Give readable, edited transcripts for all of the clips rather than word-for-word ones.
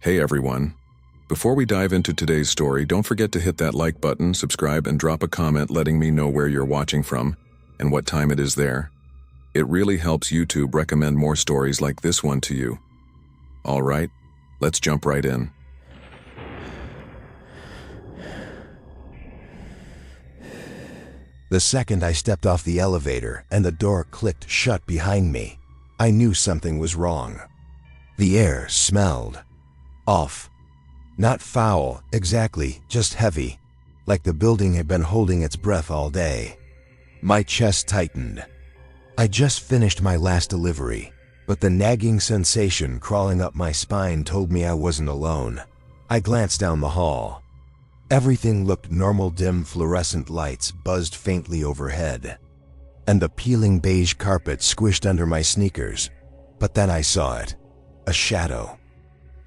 Hey everyone. Before we dive into today's story, don't forget to hit that like button, subscribe, and drop a comment letting me know where you're watching from and what time it is there. It really helps YouTube recommend more stories like this one to you. Alright, let's jump right in. The second I stepped off the elevator and the door clicked shut behind me, I knew something was wrong. The air smelled off. Not foul, exactly, just heavy, like the building had been holding its breath all day. My chest tightened. I just finished my last delivery, but the nagging sensation crawling up my spine told me I wasn't alone. I glanced down the hall. Everything looked normal. Dim fluorescent lights buzzed faintly overhead, and the peeling beige carpet squished under my sneakers. But then I saw it. A shadow.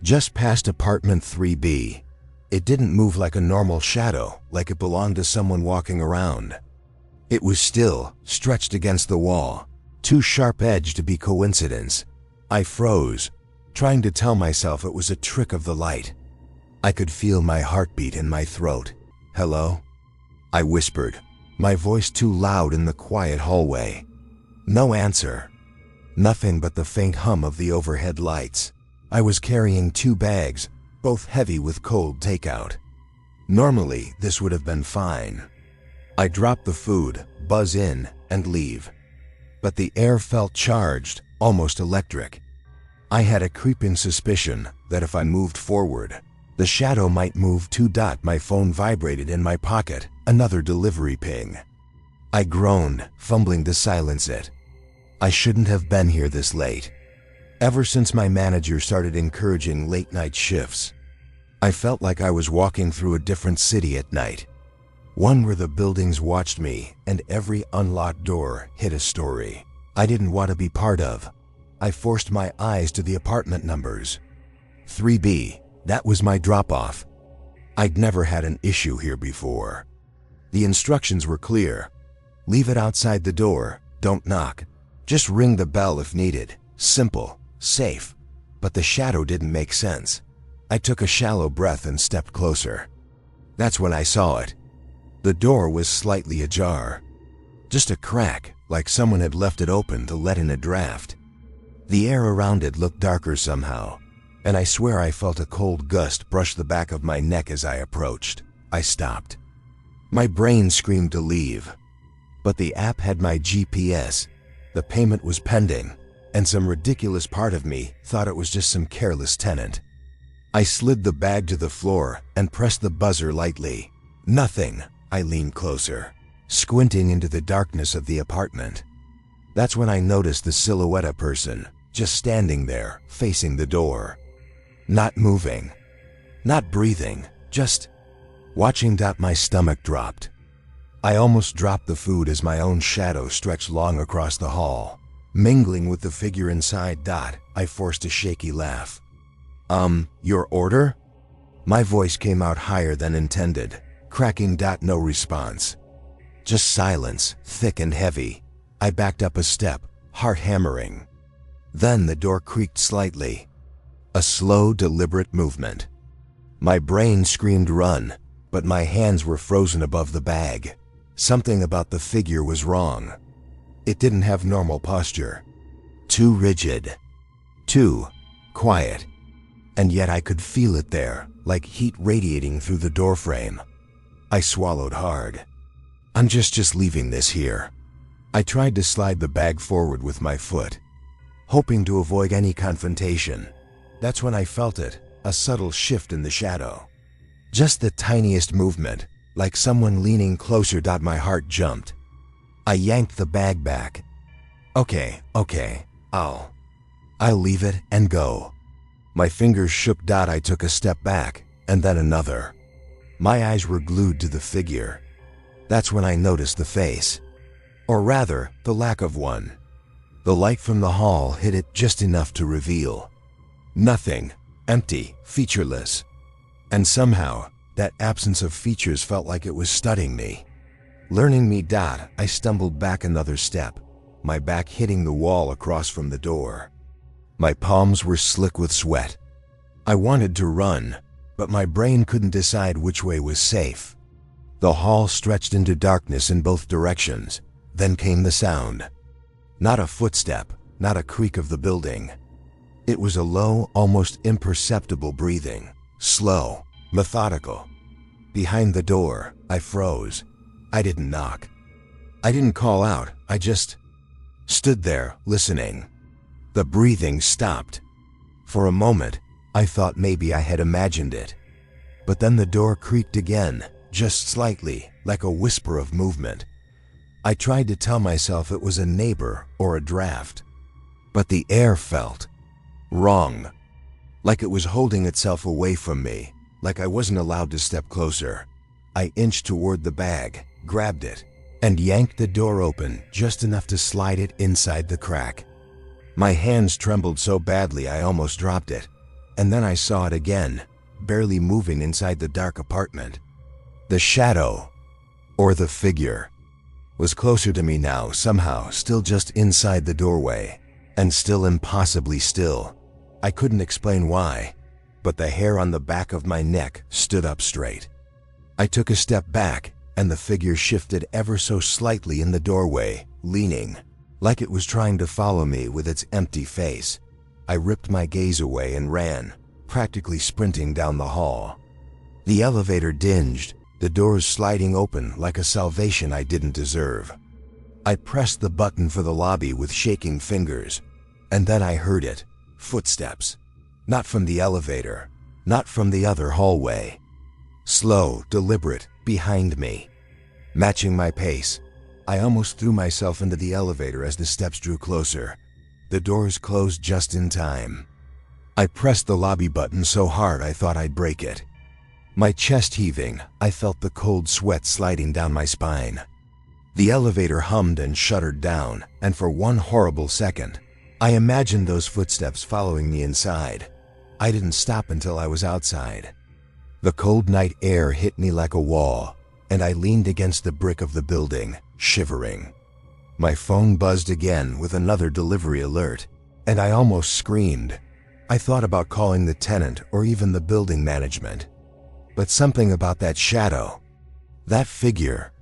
Just past apartment 3B. It didn't move like a normal shadow, like it belonged to someone walking around. It was still, stretched against the wall, too sharp-edged to be coincidence. I froze, trying to tell myself it was a trick of the light. I could feel my heartbeat in my throat. "Hello?" I whispered, my voice too loud in the quiet hallway. No answer. Nothing but the faint hum of the overhead lights. I was carrying 2 bags, both heavy with cold takeout. Normally, this would have been fine. I dropped the food, buzz in, and leave. But the air felt charged, almost electric. I had a creeping suspicion that if I moved forward, the shadow might move too. My phone vibrated in my pocket, another delivery ping. I groaned, fumbling to silence it. I shouldn't have been here this late. Ever since my manager started encouraging late-night shifts, I felt like I was walking through a different city at night. One where the buildings watched me and every unlocked door hid a story I didn't want to be part of. I forced my eyes to the apartment numbers. 3B, that was my drop-off. I'd never had an issue here before. The instructions were clear. Leave it outside the door, don't knock. Just ring the bell if needed. Simple, safe. But the shadow didn't make sense. I took a shallow breath and stepped closer. That's when I saw it. The door was slightly ajar. Just a crack, like someone had left it open to let in a draft. The air around it looked darker somehow, and I swear I felt a cold gust brush the back of my neck as I approached. I stopped. My brain screamed to leave, but the app had my GPS. The payment was pending, and some ridiculous part of me thought it was just some careless tenant. I slid the bag to the floor and pressed the buzzer lightly. Nothing. I leaned closer, squinting into the darkness of the apartment. That's when I noticed the silhouette of a person, just standing there, facing the door. Not moving, not breathing, just watching. My stomach dropped. I almost dropped the food as my own shadow stretched long across the hall, mingling with the figure inside. I forced a shaky laugh. Your order?" My voice came out higher than intended, cracking. No response. Just silence, thick and heavy. I backed up a step, heart hammering. Then the door creaked slightly. A slow, deliberate movement. My brain screamed run, but my hands were frozen above the bag. Something about the figure was wrong. It didn't have normal posture. Too rigid. Too quiet. And yet I could feel it there, like heat radiating through the doorframe. I swallowed hard. I'm just leaving this here. I tried to slide the bag forward with my foot, hoping to avoid any confrontation. That's when I felt it, a subtle shift in the shadow. Just the tiniest movement, like someone leaning closer. My heart jumped. I yanked the bag back. Okay, I'll leave it and go. My fingers shook. I took a step back, and then another. My eyes were glued to the figure. That's when I noticed the face. Or rather, the lack of one. The light from the hall hit it just enough to reveal nothing, empty, featureless. And somehow, that absence of features felt like it was studying me, learning me. I stumbled back another step, my back hitting the wall across from the door. My palms were slick with sweat. I wanted to run, but my brain couldn't decide which way was safe. The hall stretched into darkness in both directions. Then came the sound. Not a footstep, not a creak of the building. It was a low, almost imperceptible breathing, slow, methodical. Behind the door, I froze. I didn't knock. I didn't call out, I just stood there, listening. The breathing stopped. For a moment, I thought maybe I had imagined it. But then the door creaked again, just slightly, like a whisper of movement. I tried to tell myself it was a neighbor or a draft. But the air felt wrong. Like it was holding itself away from me, like I wasn't allowed to step closer. I inched toward the bag, grabbed it, and yanked the door open just enough to slide it inside the crack. My hands trembled so badly I almost dropped it. And then I saw it again, barely moving inside the dark apartment. The shadow, or the figure, was closer to me now, somehow, still just inside the doorway, and still impossibly still. I couldn't explain why, but the hair on the back of my neck stood up straight. I took a step back, and the figure shifted ever so slightly in the doorway, leaning, like it was trying to follow me with its empty face. I ripped my gaze away and ran, practically sprinting down the hall. The elevator dinged, the doors sliding open like a salvation I didn't deserve. I pressed the button for the lobby with shaking fingers, and then I heard it. Footsteps. Not from the elevator, not from the other hallway. Slow, deliberate, behind me. Matching my pace, I almost threw myself into the elevator as the steps drew closer. The doors closed just in time. I pressed the lobby button so hard I thought I'd break it. My chest heaving, I felt the cold sweat sliding down my spine. The elevator hummed and shuddered down, and for one horrible second, I imagined those footsteps following me inside. I didn't stop until I was outside. The cold night air hit me like a wall, and I leaned against the brick of the building, shivering. My phone buzzed again with another delivery alert, and I almost screamed. I thought about calling the tenant or even the building management. But something about that shadow, that figure,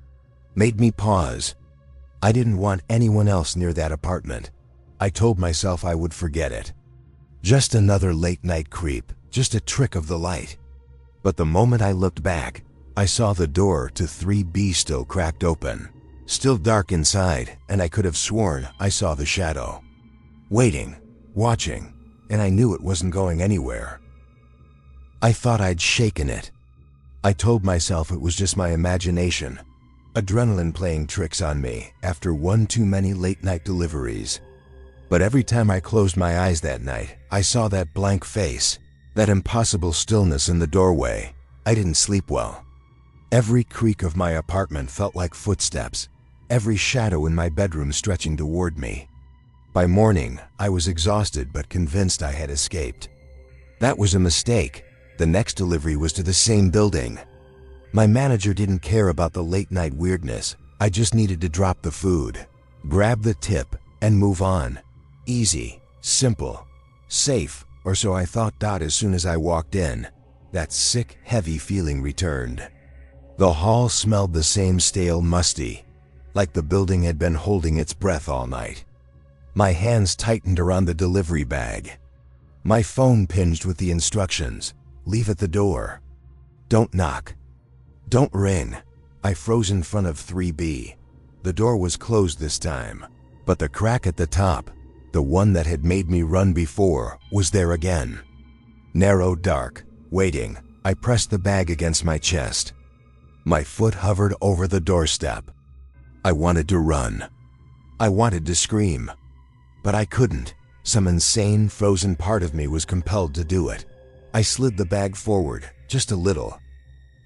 made me pause. I didn't want anyone else near that apartment. I told myself I would forget it. Just another late-night creep, just a trick of the light. But the moment I looked back, I saw the door to 3B still cracked open. Still dark inside, and I could have sworn I saw the shadow. Waiting, watching, and I knew it wasn't going anywhere. I thought I'd shaken it. I told myself it was just my imagination, adrenaline playing tricks on me after one too many late-night deliveries. But every time I closed my eyes that night, I saw that blank face, that impossible stillness in the doorway. I didn't sleep well. Every creak of my apartment felt like footsteps, every shadow in my bedroom stretching toward me. By morning, I was exhausted but convinced I had escaped. That was a mistake. The next delivery was to the same building. My manager didn't care about the late-night weirdness. I just needed to drop the food, grab the tip, and move on. Easy, simple, safe, or so I thought. As soon as I walked in, that sick, heavy feeling returned. The hall smelled the same stale, musty, like the building had been holding its breath all night. My hands tightened around the delivery bag. My phone pinged with the instructions. Leave at the door. Don't knock. Don't ring. I froze in front of 3B. The door was closed this time, but the crack at the top, the one that had made me run before, was there again. Narrow, dark, waiting. I pressed the bag against my chest. My foot hovered over the doorstep. I wanted to run. I wanted to scream. But I couldn't. Some insane, frozen part of me was compelled to do it. I slid the bag forward, just a little.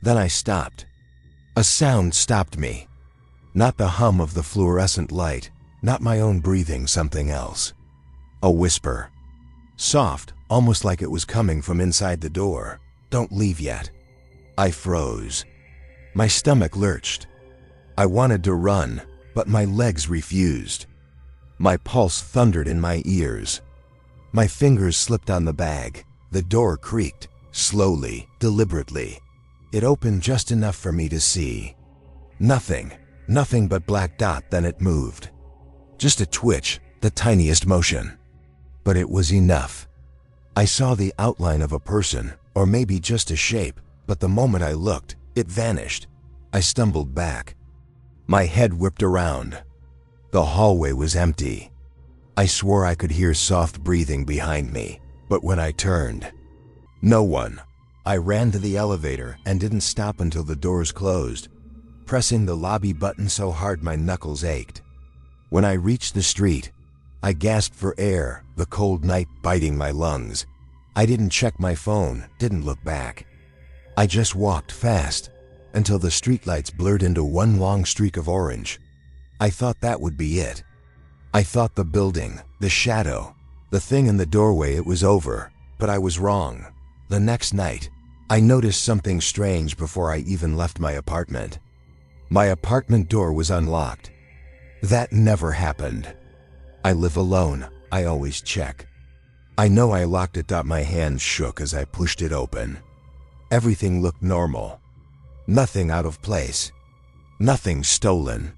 Then I stopped. A sound stopped me. Not the hum of the fluorescent light, not my own breathing, something else. A whisper. Soft, almost like it was coming from inside the door. Don't leave yet. I froze. My stomach lurched. I wanted to run, but my legs refused. My pulse thundered in my ears. My fingers slipped on the bag, The door creaked, slowly, deliberately. It opened just enough for me to see. Nothing but black dot, then it moved. Just a twitch, the tiniest motion. But it was enough. I saw the outline of a person, or maybe just a shape, but the moment I looked, it vanished. I stumbled back. My head whipped around. The hallway was empty. I swore I could hear soft breathing behind me, but when I turned, no one. I ran to the elevator and didn't stop until the doors closed, pressing the lobby button so hard my knuckles ached. When I reached the street, I gasped for air, the cold night biting my lungs. I didn't check my phone, didn't look back. I just walked fast until the streetlights blurred into one long streak of orange. I thought that would be it. I thought the building, the shadow, the thing in the doorway, it was over, but I was wrong. The next night, I noticed something strange before I even left my apartment. My apartment door was unlocked. That never happened. I live alone, I always check. I know I locked it. My hands shook as I pushed it open. Everything looked normal. Nothing out of place. Nothing stolen.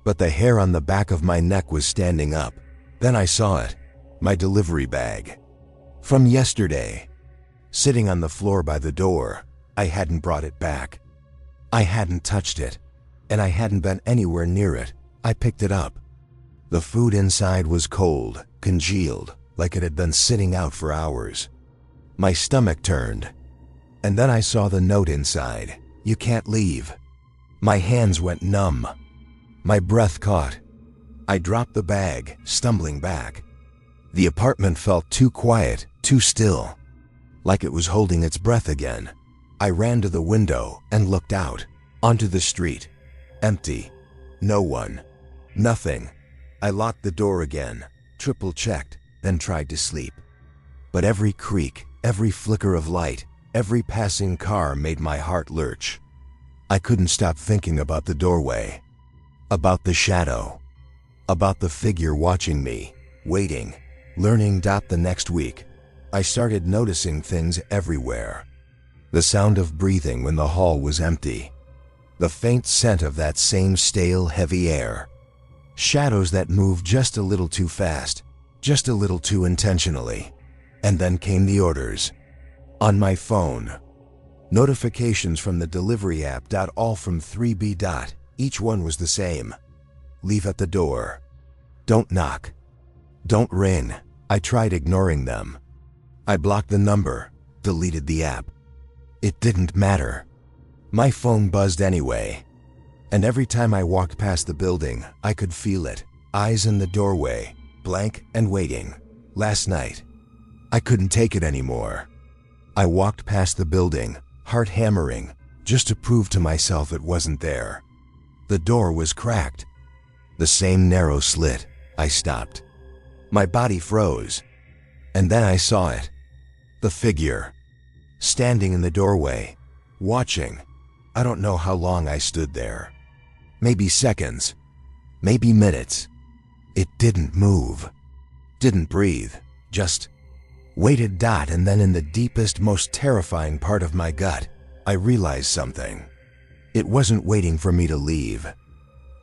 But the hair on the back of my neck was standing up. Then I saw it. My delivery bag. From yesterday. Sitting on the floor by the door. I hadn't brought it back. I hadn't touched it. And I hadn't been anywhere near it. I picked it up. The food inside was cold, congealed, like it had been sitting out for hours. My stomach turned. And then I saw the note inside. You can't leave. My hands went numb. My breath caught. I dropped the bag, stumbling back. The apartment felt too quiet, too still. Like it was holding its breath again. I ran to the window and looked out. Onto the street. Empty. No one. Nothing. I locked the door again, triple-checked, then tried to sleep. But every creak, every flicker of light, every passing car made my heart lurch. I couldn't stop thinking about the doorway. About the shadow. About the figure watching me, waiting, learning. The next week, I started noticing things everywhere. The sound of breathing when the hall was empty. The faint scent of that same stale, heavy air. Shadows that moved just a little too fast, just a little too intentionally. And then came the orders. On my phone. Notifications from the delivery app. All from 3B. Each one was the same. Leave at the door. Don't knock. Don't ring. I tried ignoring them. I blocked the number, deleted the app. It didn't matter. My phone buzzed anyway. And every time I walked past the building, I could feel it. Eyes in the doorway, blank and waiting. Last night, I couldn't take it anymore. I walked past the building, heart hammering, just to prove to myself it wasn't there. The door was cracked. The same narrow slit. I stopped. My body froze. And then I saw it. The figure. Standing in the doorway. Watching. I don't know how long I stood there. Maybe seconds. Maybe minutes. It didn't move. Didn't breathe. Just waited. And then in the deepest, most terrifying part of my gut, I realized something. It wasn't waiting for me to leave.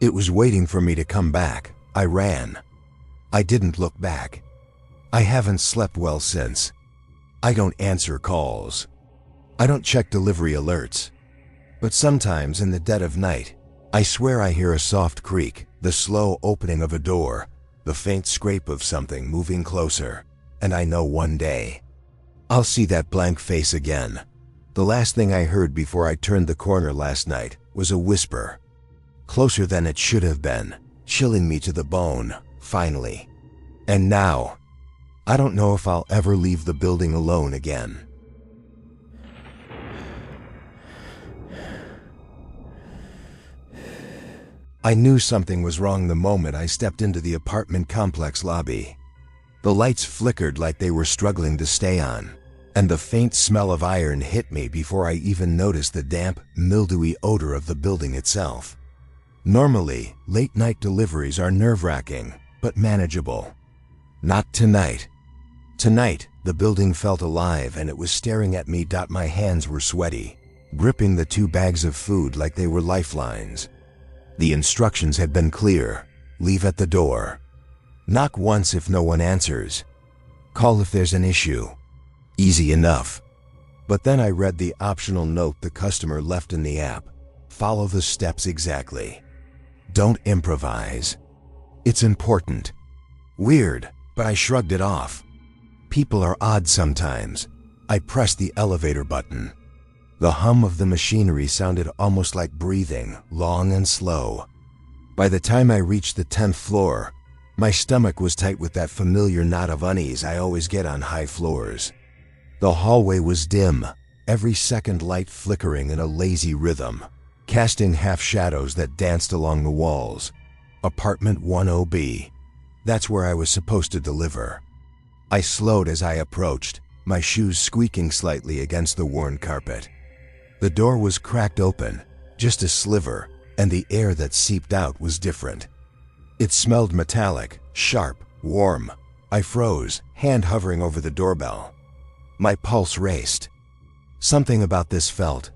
It was waiting for me to come back. I ran. I didn't look back. I haven't slept well since. I don't answer calls. I don't check delivery alerts. But sometimes in the dead of night, I swear I hear a soft creak, the slow opening of a door, the faint scrape of something moving closer, and I know one day I'll see that blank face again. The last thing I heard before I turned the corner last night was a whisper. Closer than it should have been, chilling me to the bone, finally. And now, I don't know if I'll ever leave the building alone again. I knew something was wrong the moment I stepped into the apartment complex lobby. The lights flickered like they were struggling to stay on, and the faint smell of iron hit me before I even noticed the damp, mildewy odor of the building itself. Normally, late-night deliveries are nerve-wracking, but manageable. Not tonight. Tonight, the building felt alive and it was staring at me. My hands were sweaty, gripping the 2 bags of food like they were lifelines. The instructions had been clear. Leave at the door. Knock once if no one answers. Call if there's an issue. Easy enough. But then I read the optional note the customer left in the app. Follow the steps exactly. Don't improvise. It's important. Weird, but I shrugged it off. People are odd sometimes. I pressed the elevator button. The hum of the machinery sounded almost like breathing, long and slow. By the time I reached the 10th floor, my stomach was tight with that familiar knot of unease I always get on high floors. The hallway was dim, every second light flickering in a lazy rhythm, casting half shadows that danced along the walls. Apartment 10B. That's where I was supposed to deliver. I slowed as I approached, my shoes squeaking slightly against the worn carpet. The door was cracked open, just a sliver, and the air that seeped out was different. It smelled metallic, sharp, warm. I froze, hand hovering over the doorbell. My pulse raced. Something about this felt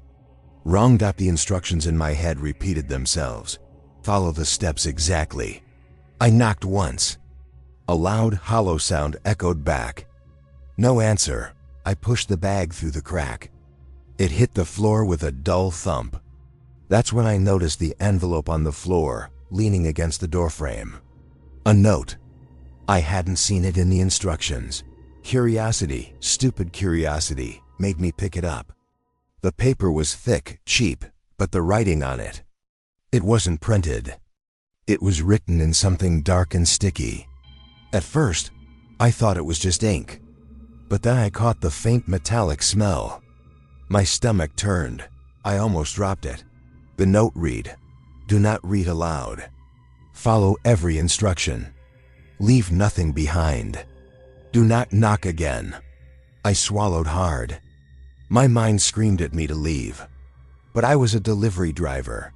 wrong. The instructions in my head repeated themselves. Follow the steps exactly. I knocked once. A loud, hollow sound echoed back. No answer. I pushed the bag through the crack. It hit the floor with a dull thump. That's when I noticed the envelope on the floor, leaning against the doorframe. A note. I hadn't seen it in the instructions. Curiosity, stupid curiosity, made me pick it up. The paper was thick, cheap, but the writing on it. It wasn't printed. It was written in something dark and sticky. At first, I thought it was just ink. But then I caught the faint metallic smell. My stomach turned. I almost dropped it. The note read, "Do not read aloud. Follow every instruction. Leave nothing behind. Do not knock again." I swallowed hard. My mind screamed at me to leave. But I was a delivery driver.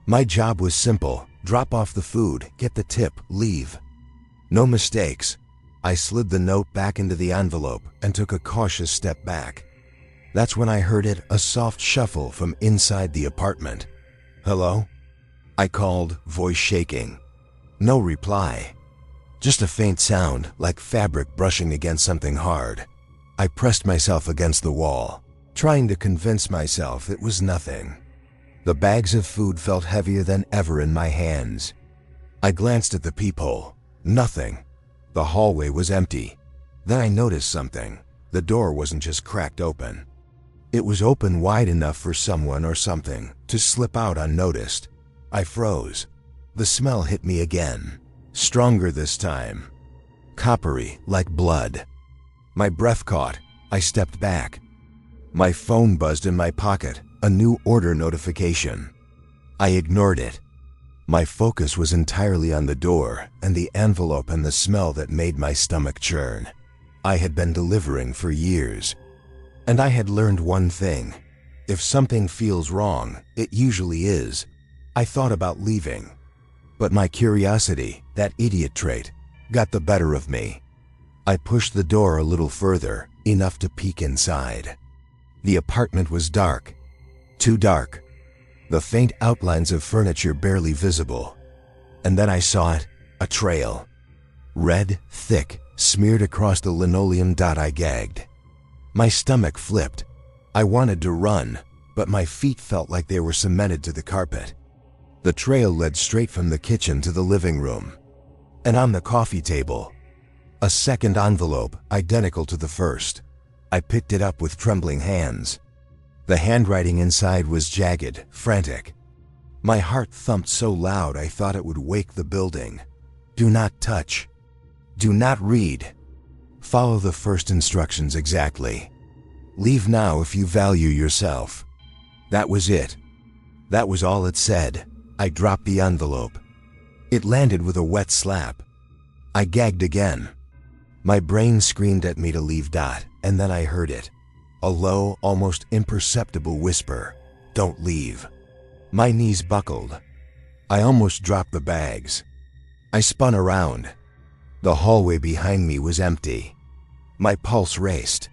My job was simple: drop off the food, get the tip, leave. No mistakes. I slid the note back into the envelope and took a cautious step back. That's when I heard it, a soft shuffle from inside the apartment. "Hello?" I called, voice shaking. No reply. Just a faint sound, like fabric brushing against something hard. I pressed myself against the wall, trying to convince myself it was nothing. The bags of food felt heavier than ever in my hands. I glanced at the peephole. Nothing. The hallway was empty. Then I noticed something. The door wasn't just cracked open. It was open wide enough for someone or something to slip out unnoticed. I froze. The smell hit me again. Stronger this time. Coppery, like blood. My breath caught. I stepped back. My phone buzzed in my pocket, a new order notification. I ignored it. My focus was entirely on the door and the envelope and the smell that made my stomach churn. I had been delivering for years. And I had learned one thing. If something feels wrong, it usually is. I thought about leaving. But my curiosity, that idiot trait, got the better of me. I pushed the door a little further, enough to peek inside. The apartment was dark. Too dark. The faint outlines of furniture barely visible. And then I saw it, a trail. Red, thick, smeared across the linoleum. I gagged. My stomach flipped. I wanted to run, but my feet felt like they were cemented to the carpet. The trail led straight from the kitchen to the living room. And on the coffee table, a second envelope identical to the first. I picked it up with trembling hands. The handwriting inside was jagged, frantic. My heart thumped so loud I thought it would wake the building. Do not touch. Do not read. Follow the first instructions exactly. Leave now if you value yourself. That was it. That was all it said. I dropped the envelope. It landed with a wet slap. I gagged again. My brain screamed at me to leave. And then I heard it. A low, almost imperceptible whisper. Don't leave. My knees buckled. I almost dropped the bags. I spun around. The hallway behind me was empty. My pulse raced.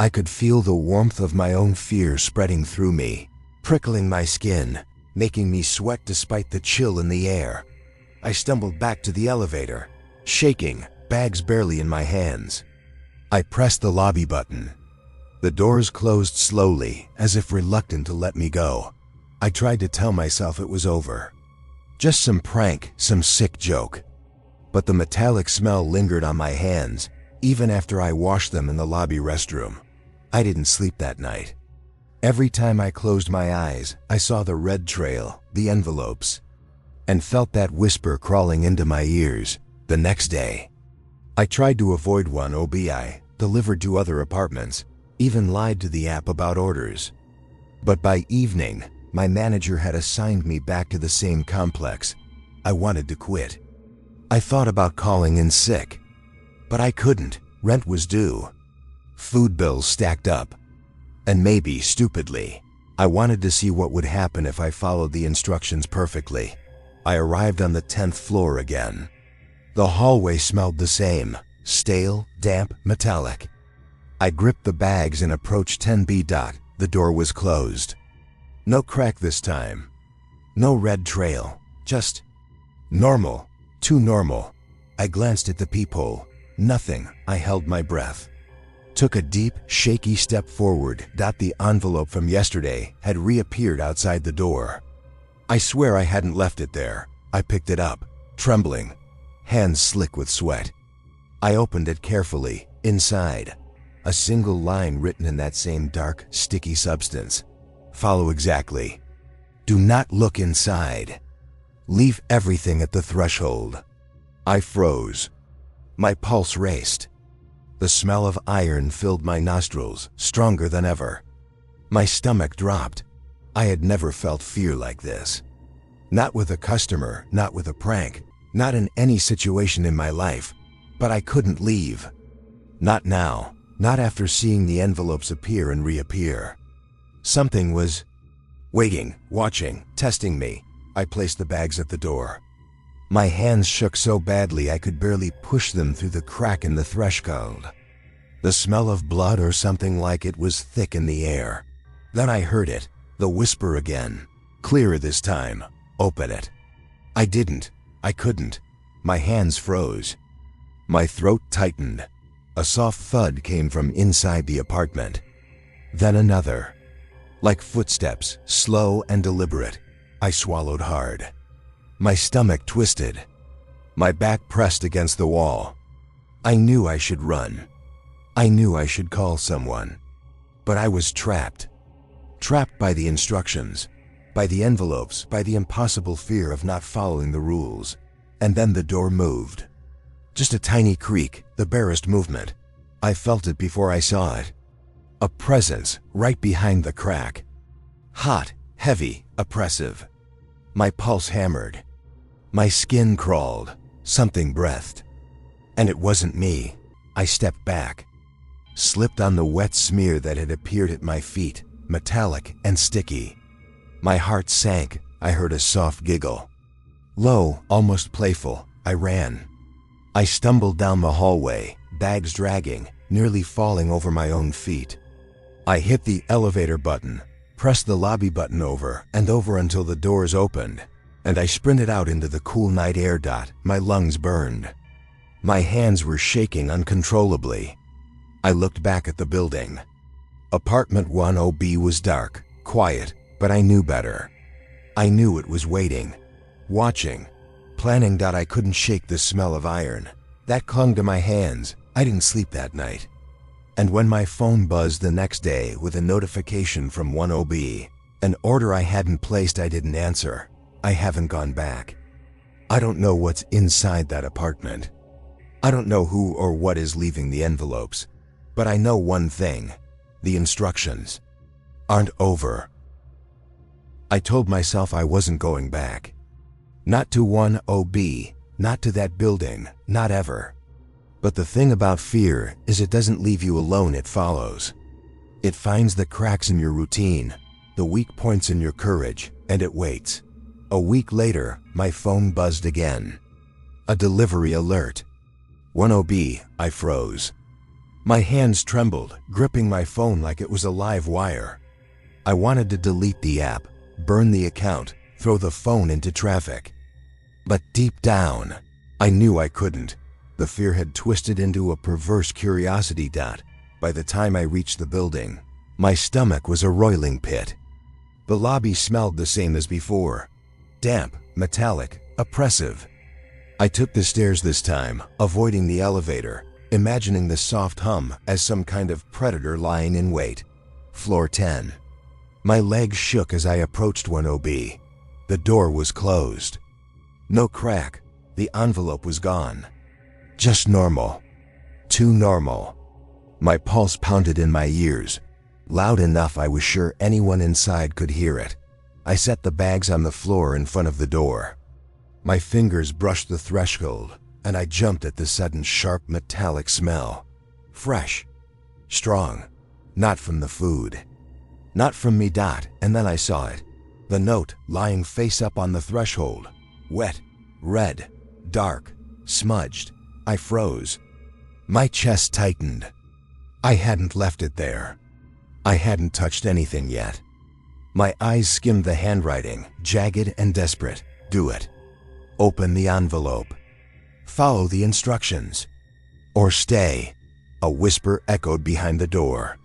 I could feel the warmth of my own fear spreading through me, prickling my skin, making me sweat despite the chill in the air. I stumbled back to the elevator, shaking, bags barely in my hands. I pressed the lobby button. The doors closed slowly, as if reluctant to let me go. I tried to tell myself it was over. Just some prank, some sick joke. But the metallic smell lingered on my hands, even after I washed them in the lobby restroom. I didn't sleep that night. Every time I closed my eyes, I saw the red trail, the envelopes, and felt that whisper crawling into my ears. The next day, I tried to avoid one OBI, delivered to other apartments, even lied to the app about orders. But by evening, my manager had assigned me back to the same complex. I wanted to quit. I thought about calling in sick, but I couldn't. Rent was due. Food bills stacked up. And maybe, stupidly, I wanted to see what would happen if I followed the instructions perfectly. I arrived on the 10th floor again. The hallway smelled the same, stale, damp, metallic. I gripped the bags and approached 10B. The door was closed. No crack this time. No red trail. Just normal. Too normal. I glanced at the peephole. Nothing. I held my breath. Took a deep, shaky step forward. The envelope from yesterday had reappeared outside the door. I swear I hadn't left it there. I picked it up, trembling, hands slick with sweat. I opened it carefully. Inside, a single line written in that same dark, sticky substance. Follow exactly. Do not look inside. Leave everything at the threshold. I froze. My pulse raced. The smell of iron filled my nostrils, stronger than ever. My stomach dropped. I had never felt fear like this. Not with a customer, not with a prank, not in any situation in my life. But I couldn't leave. Not now, not after seeing the envelopes appear and reappear. Something was waiting, watching, testing me. I placed the bags at the door. My hands shook so badly I could barely push them through the crack in the threshold. The smell of blood or something like it was thick in the air. Then I heard it, the whisper again, clearer this time. Open it. I didn't. I couldn't. My hands froze. My throat tightened. A soft thud came from inside the apartment. Then another. Like footsteps, slow and deliberate. I swallowed hard. My stomach twisted. My back pressed against the wall. I knew I should run. I knew I should call someone. But I was trapped. Trapped by the instructions, by the envelopes, by the impossible fear of not following the rules. And then the door moved. Just a tiny creak, the barest movement. I felt it before I saw it. A presence right behind the crack. Hot, heavy, oppressive. My pulse hammered. My skin crawled. Something breathed. And it wasn't me. I stepped back. Slipped on the wet smear that had appeared at my feet, metallic and sticky. My heart sank. I heard a soft giggle. Low, almost playful, I ran. I stumbled down the hallway, bags dragging, nearly falling over my own feet. I hit the elevator button, pressed the lobby button over and over until the doors opened, and I sprinted out into the cool night air. My lungs burned. My hands were shaking uncontrollably. I looked back at the building. Apartment 10B was dark, quiet, but I knew better. I knew it was waiting, watching, planning. I couldn't shake the smell of iron. That clung to my hands. I didn't sleep that night. And when my phone buzzed the next day with a notification from 10B, an order I hadn't placed, I didn't answer. I haven't gone back. I don't know what's inside that apartment. I don't know who or what is leaving the envelopes. But I know one thing. The instructions aren't over. I told myself I wasn't going back. Not to 10B, not to that building, not ever. But the thing about fear is it doesn't leave you alone, it follows. It finds the cracks in your routine, the weak points in your courage, and it waits. A week later, my phone buzzed again. A delivery alert. 10B, I froze. My hands trembled, gripping my phone like it was a live wire. I wanted to delete the app, burn the account, throw the phone into traffic. But deep down, I knew I couldn't. The fear had twisted into a perverse curiosity. By the time I reached the building, my stomach was a roiling pit. The lobby smelled the same as before. Damp, metallic, oppressive. I took the stairs this time, avoiding the elevator, imagining the soft hum as some kind of predator lying in wait. Floor 10. My legs shook as I approached 1OB. The door was closed. No crack. The envelope was gone. Just normal. Too normal. My pulse pounded in my ears, loud enough I was sure anyone inside could hear it. I set the bags on the floor in front of the door. My fingers brushed the threshold, and I jumped at the sudden sharp metallic smell. Fresh. Strong. Not from the food. Not from me. And then I saw it. The note lying face up on the threshold. Wet. Red. Dark. Smudged. I froze. My chest tightened. I hadn't left it there. I hadn't touched anything yet. My eyes skimmed the handwriting, jagged and desperate. Do it. Open the envelope. Follow the instructions. Or stay. A whisper echoed behind the door.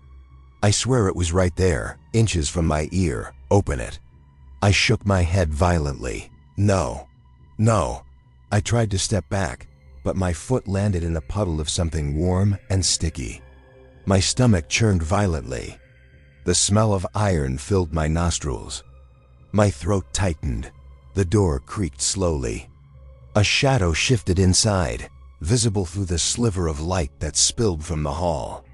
I swear it was right there, inches from my ear. Open it. I shook my head violently. No. No. I tried to step back, but my foot landed in a puddle of something warm and sticky. My stomach churned violently. The smell of iron filled my nostrils. My throat tightened. The door creaked slowly. A shadow shifted inside, visible through the sliver of light that spilled from the hall.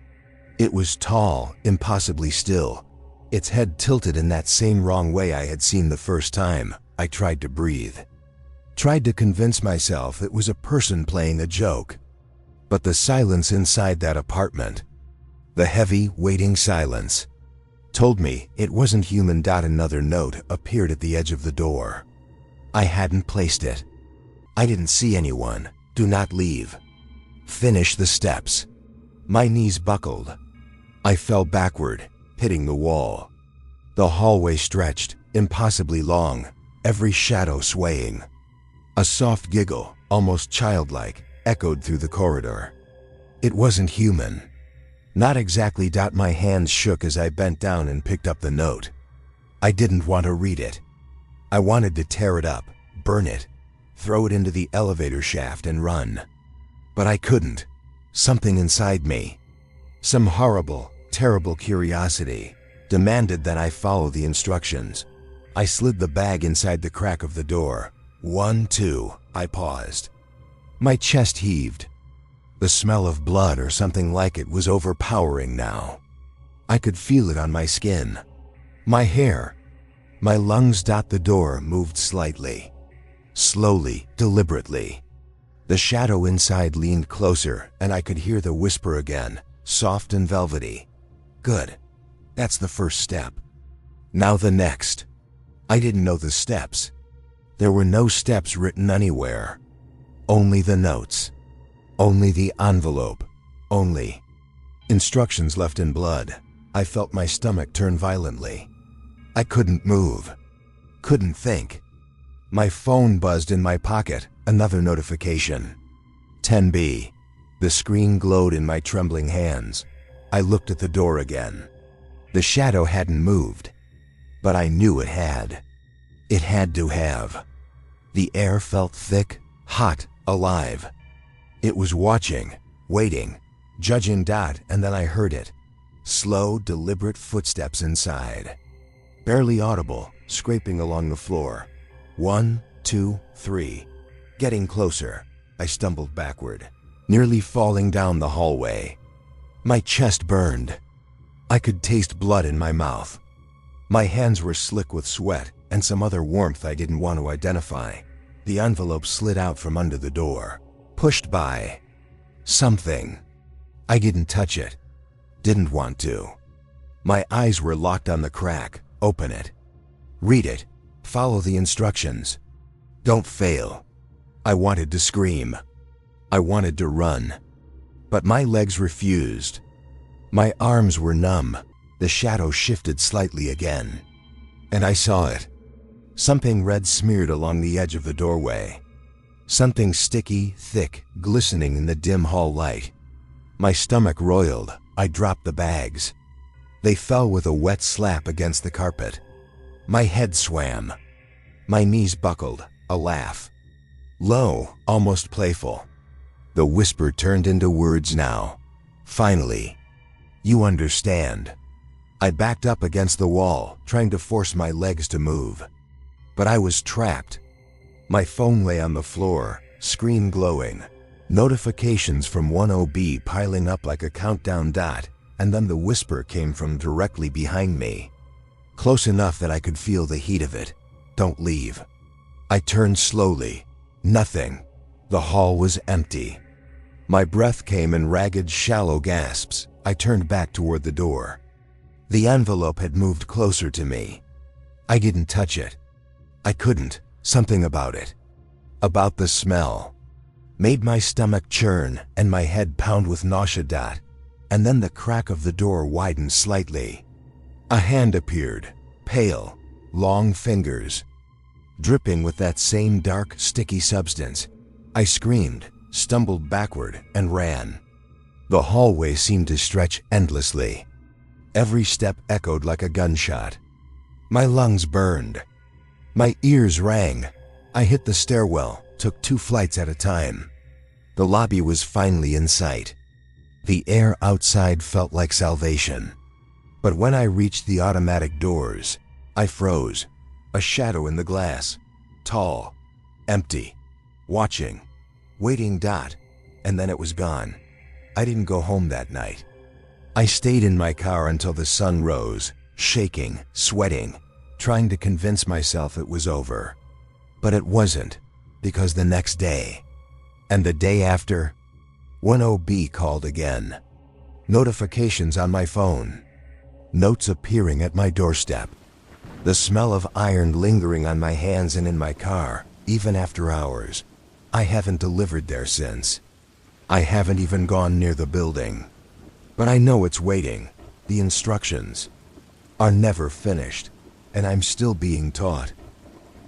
It was tall, impossibly still, its head tilted in that same wrong way I had seen the first time. I tried to breathe. Tried to convince myself it was a person playing a joke. But the silence inside that apartment, the heavy, waiting silence, told me it wasn't human. Another note appeared at the edge of the door. I hadn't placed it. I didn't see anyone. Do not leave. Finish the steps. My knees buckled. I fell backward, hitting the wall. The hallway stretched, impossibly long, every shadow swaying. A soft giggle, almost childlike, echoed through the corridor. It wasn't human. Not exactly. My hands shook as I bent down and picked up the note. I didn't want to read it. I wanted to tear it up, burn it, throw it into the elevator shaft and run. But I couldn't. Something inside me, some horrible, terrible curiosity, demanded that I follow the instructions. I slid the bag inside the crack of the door. 1, 2, I paused. My chest heaved. The smell of blood or something like it was overpowering now. I could feel it on my skin, my hair, my lungs. The door moved slightly, slowly, deliberately. The shadow inside leaned closer, and I could hear the whisper again, soft and velvety. Good. That's the first step. Now the next. I didn't know the steps. There were no steps written anywhere. Only the notes. Only the envelope. Only instructions left in blood. I felt my stomach turn violently. I couldn't move. Couldn't think. My phone buzzed in my pocket. Another notification. 10B. The screen glowed in my trembling hands. I looked at the door again. The shadow hadn't moved, but I knew it had. It had to have. The air felt thick, hot, alive. It was watching, waiting, judging. And then I heard it. Slow, deliberate footsteps inside. Barely audible, scraping along the floor. 1, 2, 3. Getting closer. I stumbled backward, nearly falling down the hallway. My chest burned. I could taste blood in my mouth. My hands were slick with sweat and some other warmth I didn't want to identify. The envelope slid out from under the door, pushed by something. I didn't touch it. Didn't want to. My eyes were locked on the crack. Open it. Read it. Follow the instructions. Don't fail. I wanted to scream. I wanted to run. But my legs refused. My arms were numb. The shadow shifted slightly again. And I saw it. Something red smeared along the edge of the doorway. Something sticky, thick, glistening in the dim hall light. My stomach roiled. I dropped the bags. They fell with a wet slap against the carpet. My head swam. My knees buckled. A laugh. Low, almost playful. The whisper turned into words now. Finally. You understand. I backed up against the wall, trying to force my legs to move. But I was trapped. My phone lay on the floor, screen glowing. Notifications from 10B piling up like a countdown dot, and then the whisper came from directly behind me. Close enough that I could feel the heat of it. Don't leave. I turned slowly. Nothing. The hall was empty. My breath came in ragged, shallow gasps. I turned back toward the door. The envelope had moved closer to me. I didn't touch it. I couldn't. Something about it. About the smell. Made my stomach churn and my head pound with nausea. And then the crack of the door widened slightly. A hand appeared. Pale. Long fingers. Dripping with that same dark, sticky substance. I screamed, stumbled backward, and ran. The hallway seemed to stretch endlessly. Every step echoed like a gunshot. My lungs burned. My ears rang. I hit the stairwell, took 2 flights at a time. The lobby was finally in sight. The air outside felt like salvation. But when I reached the automatic doors, I froze. A shadow in the glass. Tall. Empty. Watching. Waiting. And then it was gone. I didn't go home that night. I stayed in my car until the sun rose, shaking, sweating, trying to convince myself it was over. But it wasn't, because the next day, and the day after, 10B called again. Notifications on my phone. Notes appearing at my doorstep. The smell of iron lingering on my hands and in my car, even after hours. I haven't delivered there since. I haven't even gone near the building. But I know it's waiting. The instructions are never finished, and I'm still being taught.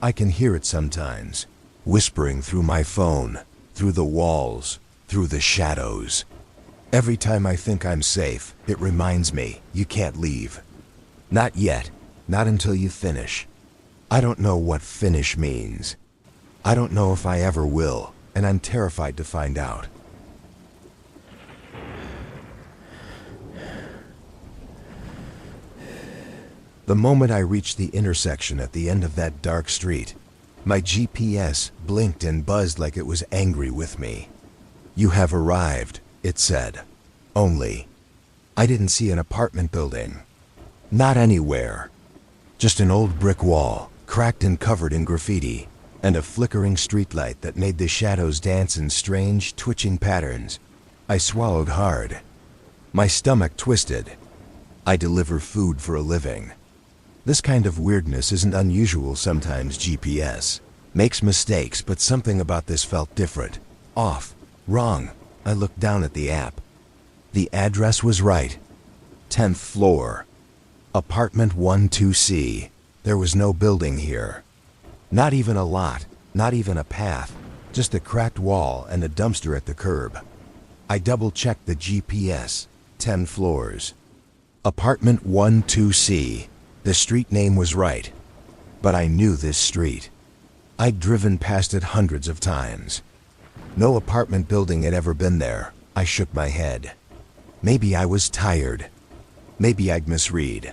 I can hear it sometimes, whispering through my phone, through the walls, through the shadows. Every time I think I'm safe, it reminds me, you can't leave. Not yet. Not until you finish. I don't know what finish means. I don't know if I ever will, and I'm terrified to find out. The moment I reached the intersection at the end of that dark street, my GPS blinked and buzzed like it was angry with me. You have arrived, it said. Only. I didn't see an apartment building. Not anywhere. Just an old brick wall, cracked and covered in graffiti, and a flickering streetlight that made the shadows dance in strange, twitching patterns. I swallowed hard. My stomach twisted. I deliver food for a living. This kind of weirdness isn't unusual sometimes. GPS makes mistakes, but something about this felt different. Off. Wrong. I looked down at the app. The address was right. 10th floor. Apartment 12C. There was no building here. Not even a lot, not even a path, just a cracked wall and a dumpster at the curb. I double-checked the GPS. 10 floors. Apartment 12C. The street name was right. But I knew this street. I'd driven past it hundreds of times. No apartment building had ever been there. I shook my head. Maybe I was tired. Maybe I'd misread.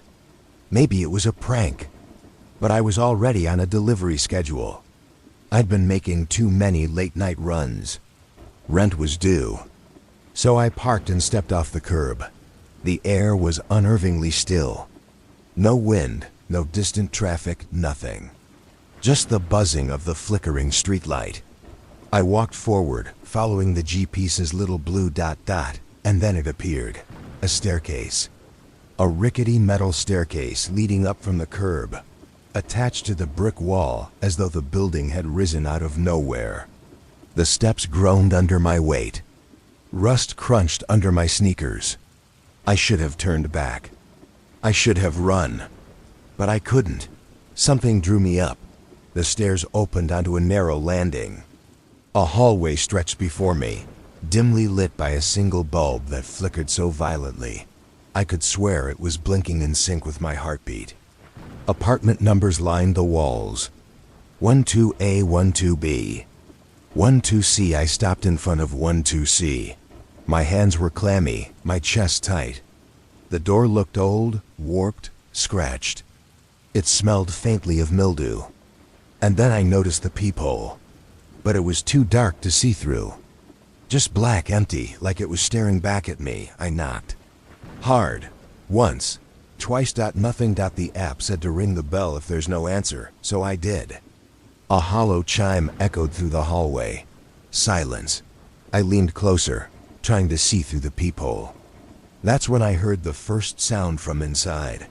Maybe it was a prank. But I was already on a delivery schedule. I'd been making too many late-night runs. Rent was due. So I parked and stepped off the curb. The air was unnervingly still. No wind, no distant traffic, nothing. Just the buzzing of the flickering streetlight. I walked forward, following the GPS's little blue dot, and then it appeared. A staircase. A rickety metal staircase leading up from the curb, attached to the brick wall as though the building had risen out of nowhere. The steps groaned under my weight. Rust crunched under my sneakers. I should have turned back. I should have run. But I couldn't. Something drew me up. The stairs opened onto a narrow landing. A hallway stretched before me, dimly lit by a single bulb that flickered so violently, I could swear it was blinking in sync with my heartbeat. Apartment numbers lined the walls. 12A, 12B. 12C. I stopped in front of 12C. My hands were clammy, my chest tight. The door looked old, warped, scratched. It smelled faintly of mildew. And then I noticed the peephole. But it was too dark to see through. Just black, empty, like it was staring back at me. I knocked. Hard. Once. Twice. Nothing. The app said to ring the bell if there's no answer, so I did. A hollow chime echoed through the hallway. Silence. I leaned closer, trying to see through the peephole. That's when I heard the first sound from inside.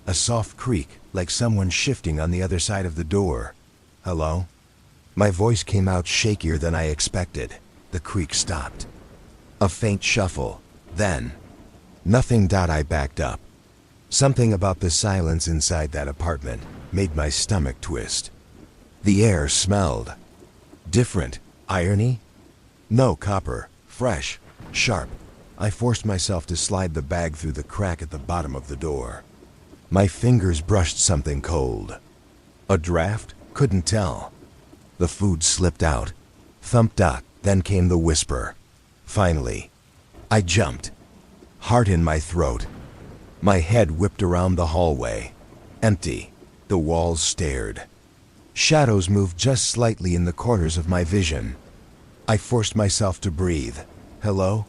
A soft creak, like someone shifting on the other side of the door. Hello? My voice came out shakier than I expected. The creak stopped. A faint shuffle. Then, nothing. I backed up. Something about the silence inside that apartment made my stomach twist. The air smelled different. Irony? No, copper. Fresh. Sharp. I forced myself to slide the bag through the crack at the bottom of the door. My fingers brushed something cold. A draft? Couldn't tell. The food slipped out. Thump. Then came the whisper. Finally. I jumped. Heart in my throat. My head whipped around the hallway. Empty. The walls stared. Shadows moved just slightly in the corners of my vision. I forced myself to breathe. Hello?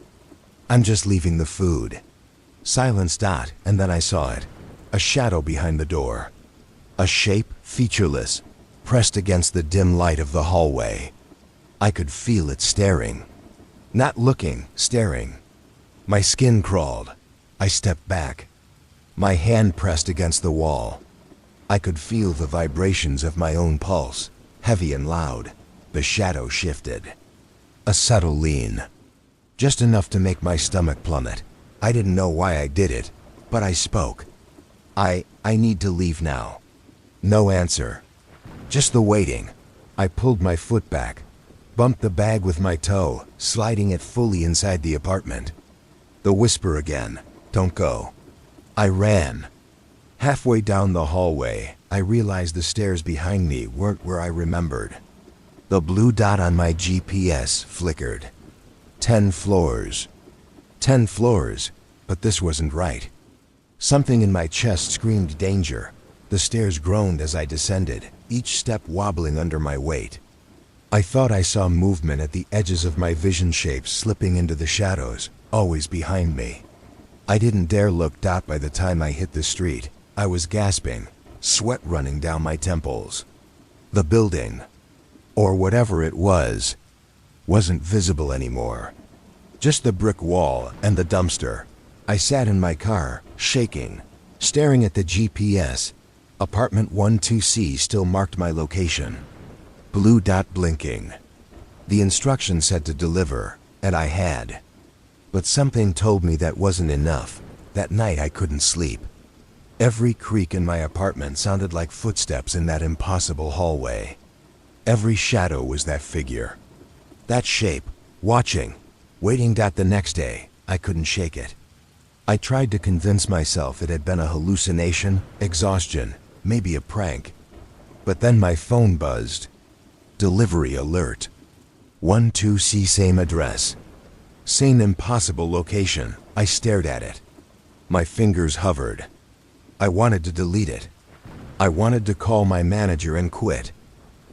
I'm just leaving the food. Silence. And then I saw it. A shadow behind the door. A shape, featureless, pressed against the dim light of the hallway. I could feel it staring. Not looking, staring. My skin crawled. I stepped back. My hand pressed against the wall. I could feel the vibrations of my own pulse, heavy and loud. The shadow shifted. A subtle lean. Just enough to make my stomach plummet. I didn't know why I did it, but I spoke. I need to leave now. No answer. Just the waiting. I pulled my foot back, bumped the bag with my toe, sliding it fully inside the apartment. The whisper again. Don't go. I ran. Halfway down the hallway, I realized the stairs behind me weren't where I remembered. The blue dot on my GPS flickered. 10 floors. 10 floors, but this wasn't right. Something in my chest screamed danger. The stairs groaned as I descended, each step wobbling under my weight. I thought I saw movement at the edges of my vision, shapes slipping into the shadows, always behind me. I didn't dare look. By the time I hit the street, I was gasping, sweat running down my temples. The building, or whatever it was, wasn't visible anymore. Just the brick wall and the dumpster. I sat in my car, shaking, staring at the GPS. Apartment 12C still marked my location. Blue dot blinking. The instructions said to deliver, and I had. But something told me that wasn't enough. That night I couldn't sleep. Every creak in my apartment sounded like footsteps in that impossible hallway. Every shadow was that figure. That shape, watching, waiting. The next day, I couldn't shake it. I tried to convince myself it had been a hallucination, exhaustion, maybe a prank. But then my phone buzzed. Delivery alert. 12C, same address. Same impossible location. I stared at it. My fingers hovered. I wanted to delete it. I wanted to call my manager and quit.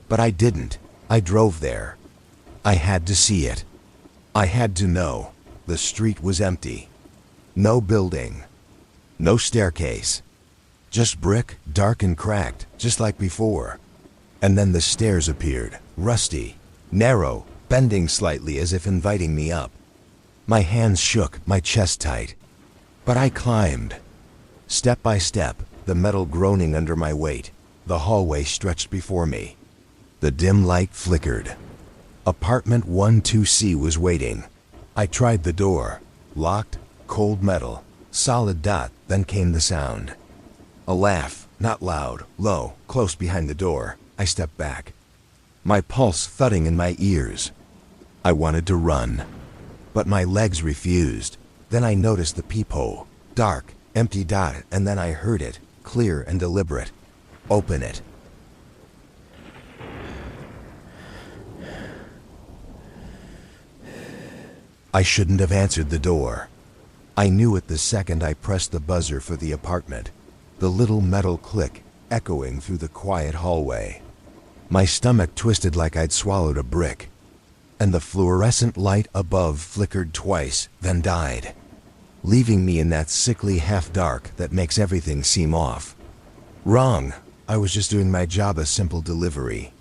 But I didn't. I drove there. I had to see it. I had to know. The street was empty. No building. No staircase. Just brick, dark and cracked, just like before. And then the stairs appeared, rusty, narrow, bending slightly as if inviting me up. My hands shook, my chest tight. But I climbed. Step by step, the metal groaning under my weight. The hallway stretched before me. The dim light flickered. Apartment 12C was waiting. I tried the door. Locked, cold metal, solid dot, then came the sound. A laugh, not loud, low, close behind the door. I stepped back. My pulse thudding in my ears. I wanted to run, but my legs refused. Then I noticed the peephole. Dark, empty dot, and then I heard it, clear and deliberate. Open it. I shouldn't have answered the door. I knew it the second I pressed the buzzer for the apartment. The little metal click echoing through the quiet hallway. My stomach twisted like I'd swallowed a brick. And the fluorescent light above flickered twice, then died, leaving me in that sickly half-dark that makes everything seem off. Wrong. I was just doing my job, a simple delivery.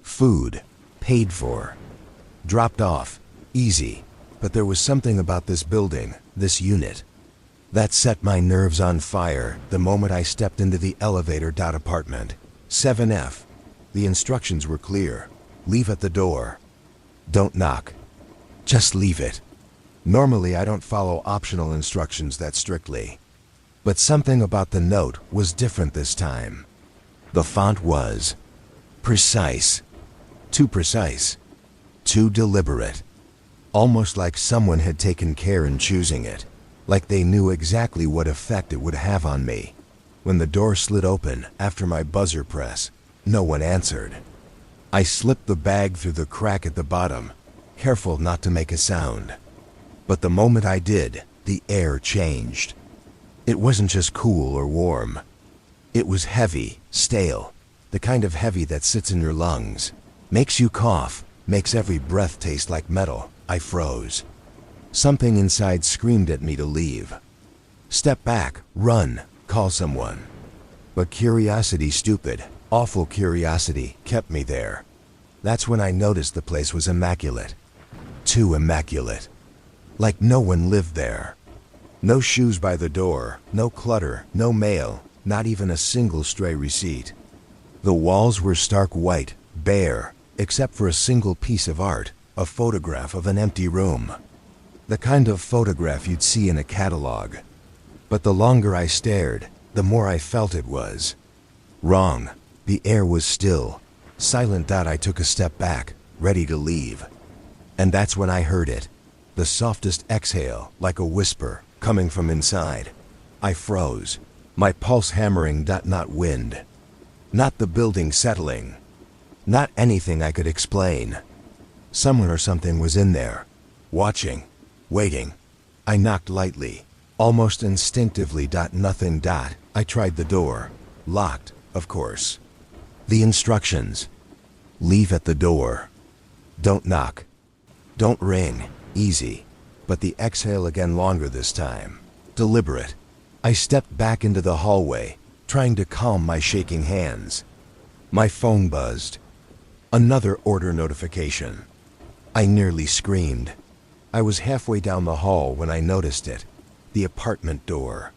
Food. Paid for. Dropped off. Easy. But there was something about this building, this unit, that set my nerves on fire the moment I stepped into the elevator. Apartment 7F. The instructions were clear. Leave at the door. Don't knock. Just leave it. Normally I don't follow optional instructions that strictly. But something about the note was different this time. The font was precise. Too precise. Too deliberate. Almost like someone had taken care in choosing it. Like they knew exactly what effect it would have on me. When the door slid open after my buzzer press, no one answered. I slipped the bag through the crack at the bottom, careful not to make a sound. But the moment I did, the air changed. It wasn't just cool or warm. It was heavy, stale, the kind of heavy that sits in your lungs, makes you cough, makes every breath taste like metal. I froze. Something inside screamed at me to leave. Step back, run, call someone. But curiosity, stupid, awful curiosity, kept me there. That's when I noticed the place was immaculate. Too immaculate. Like no one lived there. No shoes by the door, no clutter, no mail, not even a single stray receipt. The walls were stark white, bare, except for a single piece of art, a photograph of an empty room. The kind of photograph you'd see in a catalog. But the longer I stared, the more I felt it was wrong. The air was still, silent. I took a step back, ready to leave. And that's when I heard it. The softest exhale, like a whisper, coming from inside. I froze, my pulse hammering. Not wind. Not the building settling. Not anything I could explain. Someone or something was in there, watching, waiting. I knocked lightly, almost instinctively. Nothing. I tried the door. Locked, of course. The instructions. Leave at the door. Don't knock. Don't ring. Easy. But the exhale again, longer this time. Deliberate. I stepped back into the hallway, trying to calm my shaking hands. My phone buzzed. Another order notification. I nearly screamed. I was halfway down the hall when I noticed it. The apartment door.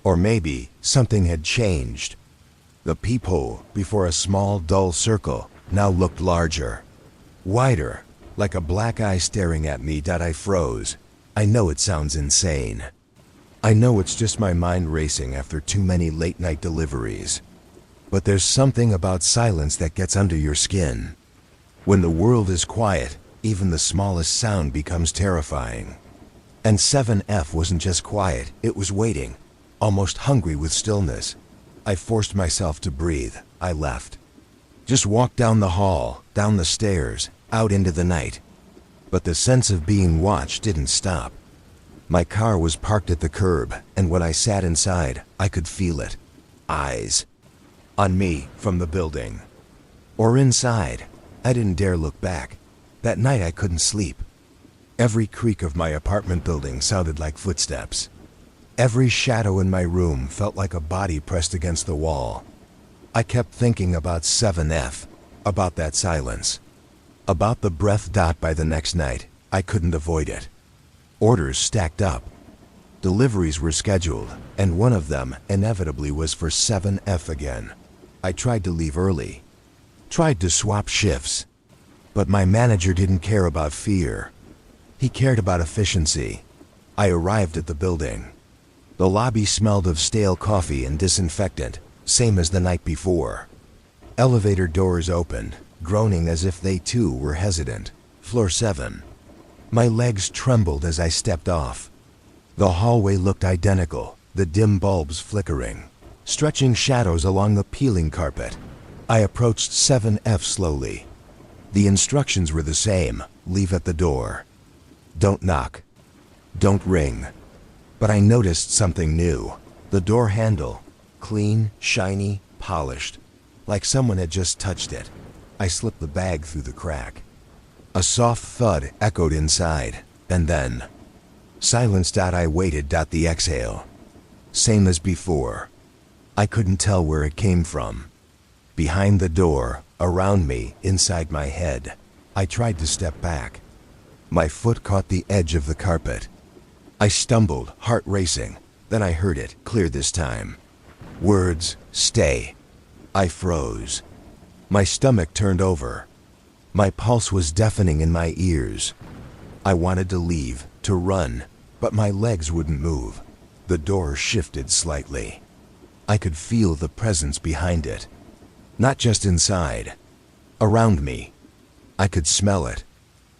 Or maybe something had changed. The peephole before a small, dull circle now looked larger. Wider, like a black eye staring at me. I froze. I know it sounds insane. I know it's just my mind racing after too many late-night deliveries. But there's something about silence that gets under your skin. When the world is quiet, even the smallest sound becomes terrifying. And 7F wasn't just quiet, it was waiting, almost hungry with stillness. I forced myself to breathe. I left. Just walked down the hall, down the stairs, out into the night. But the sense of being watched didn't stop. My car was parked at the curb, and when I sat inside, I could feel it. Eyes. On me, from the building. Or inside. I didn't dare look back. That night I couldn't sleep. Every creak of my apartment building sounded like footsteps. Every shadow in my room felt like a body pressed against the wall. I kept thinking about 7F, about that silence, about the breath. By the next night, I couldn't avoid it. Orders stacked up. Deliveries were scheduled, and one of them inevitably was for 7F again. I tried to leave early, tried to swap shifts, but my manager didn't care about fear. He cared about efficiency. I arrived at the building. The lobby smelled of stale coffee and disinfectant, same as the night before. Elevator doors opened, groaning as if they too were hesitant. Floor 7. My legs trembled as I stepped off. The hallway looked identical, the dim bulbs flickering, stretching shadows along the peeling carpet. I approached 7F slowly. The instructions were the same: leave at the door. Don't knock. Don't ring. But I noticed something new. The door handle, clean, shiny, polished, like someone had just touched it. I slipped the bag through the crack. A soft thud echoed inside, and then silence. I waited. The exhale. Same as before. I couldn't tell where it came from. Behind the door, around me, inside my head. I tried to step back. My foot caught the edge of the carpet. I stumbled, heart racing. Then I heard it, clear this time. Words, stay. I froze. My stomach turned over. My pulse was deafening in my ears. I wanted to leave, to run, but my legs wouldn't move. The door shifted slightly. I could feel the presence behind it. Not just inside. Around me. I could smell it.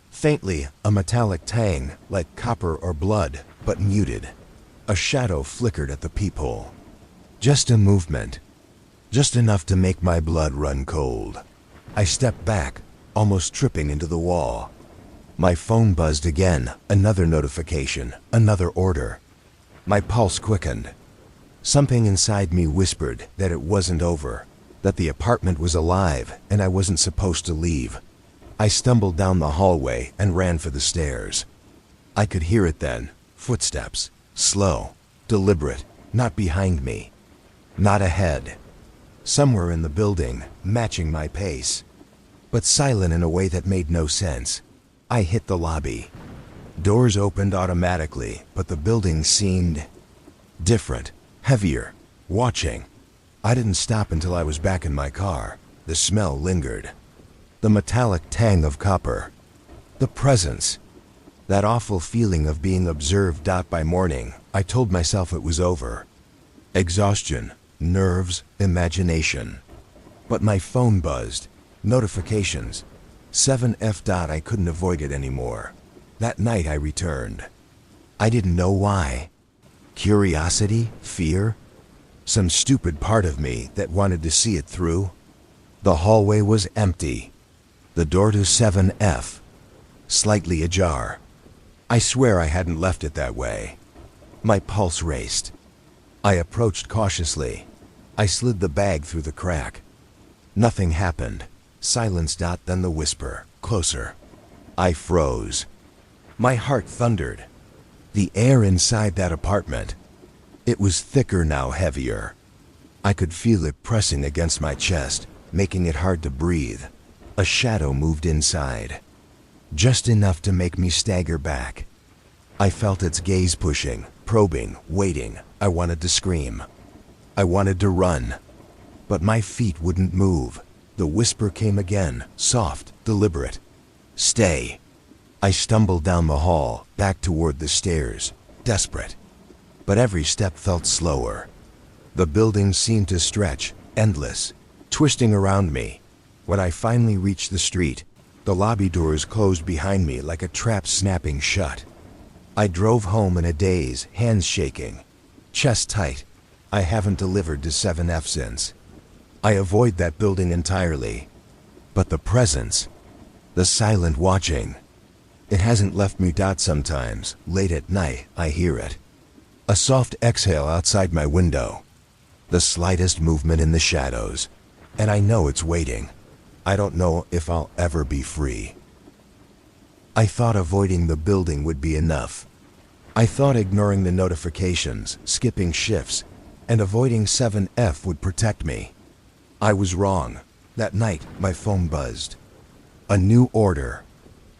Faintly, a metallic tang, like copper or blood, but muted. A shadow flickered at the peephole. Just a movement. Just enough to make my blood run cold. I stepped back, almost tripping into the wall. My phone buzzed again, another notification, another order. My pulse quickened. Something inside me whispered that it wasn't over, that the apartment was alive and I wasn't supposed to leave. I stumbled down the hallway and ran for the stairs. I could hear it then, footsteps, slow, deliberate, not behind me, not ahead. Somewhere in the building, matching my pace, but silent in a way that made no sense. I hit the lobby. Doors opened automatically, but the building seemed different, heavier, watching. I didn't stop until I was back in my car. The smell lingered. The metallic tang of copper. The presence. That awful feeling of being observed. By morning, I told myself it was over. Exhaustion, nerves, imagination. But my phone buzzed. Notifications. 7F. I couldn't avoid it anymore. That night I returned. I didn't know why. Curiosity? Fear? Some stupid part of me that wanted to see it through. The hallway was empty. The door to 7F, slightly ajar. I swear I hadn't left it that way. My pulse raced. I approached cautiously. I slid the bag through the crack. Nothing happened. Silence. Then the whisper, closer. I froze. My heart thundered. The air inside that apartment. It was thicker now, heavier. I could feel it pressing against my chest, making it hard to breathe. A shadow moved inside. Just enough to make me stagger back. I felt its gaze pushing, probing, waiting. I wanted to scream. I wanted to run. But my feet wouldn't move. The whisper came again, soft, deliberate. Stay. I stumbled down the hall, back toward the stairs, desperate. But every step felt slower. The building seemed to stretch, endless, twisting around me. When I finally reached the street, the lobby doors closed behind me like a trap snapping shut. I drove home in a daze, hands shaking, chest tight. I haven't delivered to 7F since. I avoid that building entirely. But the presence, the silent watching, it hasn't left me. Sometimes, late at night, I hear it. A soft exhale outside my window. The slightest movement in the shadows. And I know it's waiting. I don't know if I'll ever be free. I thought avoiding the building would be enough. I thought ignoring the notifications, skipping shifts, and avoiding 7F would protect me. I was wrong. That night, my phone buzzed. A new order.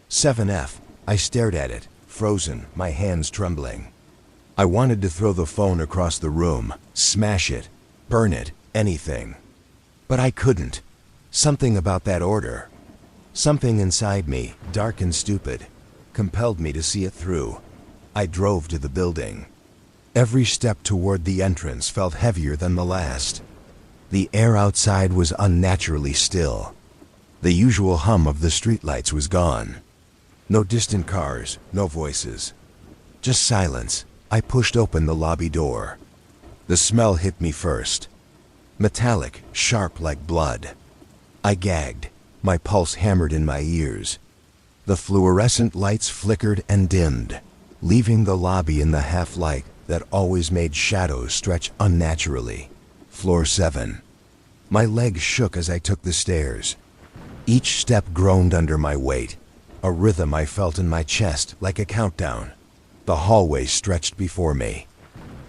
7F. I stared at it, frozen, my hands trembling. I wanted to throw the phone across the room, smash it, burn it, anything. But I couldn't. Something about that order. Something inside me, dark and stupid, compelled me to see it through. I drove to the building. Every step toward the entrance felt heavier than the last. The air outside was unnaturally still. The usual hum of the streetlights was gone. No distant cars, no voices. Just silence. I pushed open the lobby door. The smell hit me first. Metallic, sharp like blood. I gagged. My pulse hammered in my ears. The fluorescent lights flickered and dimmed, leaving the lobby in the half-light that always made shadows stretch unnaturally. Floor 7. My legs shook as I took the stairs. Each step groaned under my weight, a rhythm I felt in my chest like a countdown. The hallway stretched before me.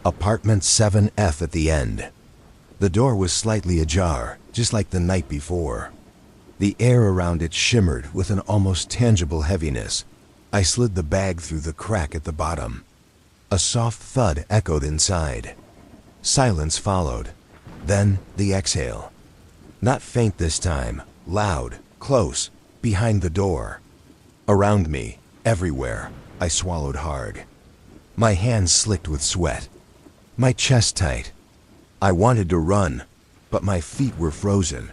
Apartment 7F at the end. The door was slightly ajar, just like the night before. The air around it shimmered with an almost tangible heaviness. I slid the bag through the crack at the bottom. A soft thud echoed inside. Silence followed. Then the exhale. Not faint this time, loud, close, behind the door. Around me, everywhere, I swallowed hard. My hands slicked with sweat. My chest tight. I wanted to run, but my feet were frozen.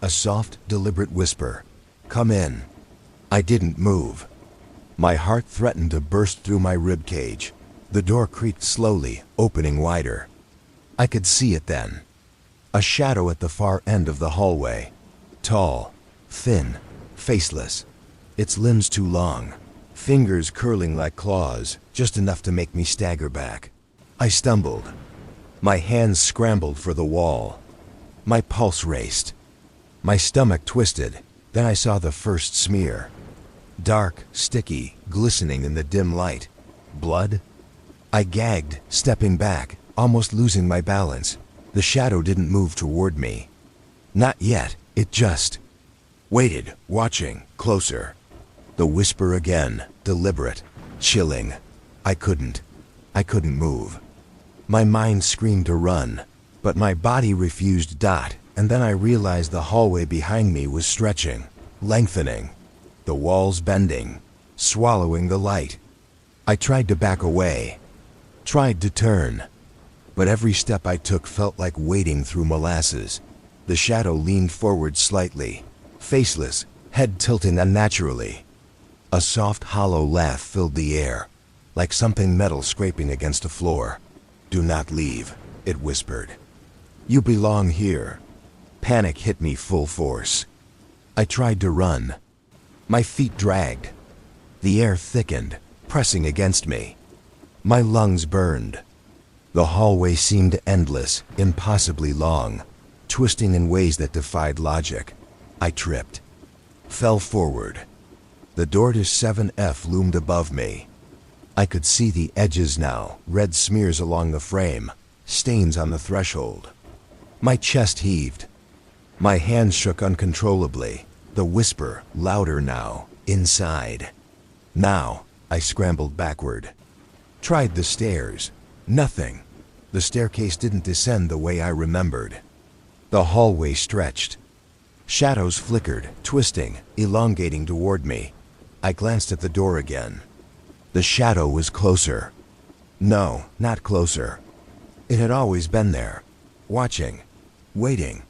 A soft, deliberate whisper. Come in. I didn't move. My heart threatened to burst through my rib cage. The door creaked slowly, opening wider. I could see it then. A shadow at the far end of the hallway. Tall, thin, faceless. Its limbs too long. Fingers curling like claws, just enough to make me stagger back. I stumbled. My hands scrambled for the wall. My pulse raced. My stomach twisted. Then I saw the first smear. Dark, sticky, glistening in the dim light. Blood? I gagged, stepping back, almost losing my balance. The shadow didn't move toward me. Not yet, it just waited, watching, closer. The whisper again, deliberate, chilling. I couldn't move. My mind screamed to run, but my body refused. And then I realized the hallway behind me was stretching, lengthening, the walls bending, swallowing the light. I tried to back away, tried to turn, but every step I took felt like wading through molasses. The shadow leaned forward slightly, faceless, head tilting unnaturally. A soft, hollow laugh filled the air, like something metal scraping against a floor. Do not leave, it whispered. You belong here. Panic hit me full force. I tried to run. My feet dragged. The air thickened, pressing against me. My lungs burned. The hallway seemed endless, impossibly long, twisting in ways that defied logic. I tripped, fell forward. The door to 7F loomed above me. I could see the edges now, red smears along the frame, stains on the threshold. My chest heaved. My hands shook uncontrollably, the whisper louder now, inside. Now, I scrambled backward. Tried the stairs. Nothing. The staircase didn't descend the way I remembered. The hallway stretched. Shadows flickered, twisting, elongating toward me. I glanced at the door again. The shadow was closer. No, not closer. It had always been there, watching, waiting.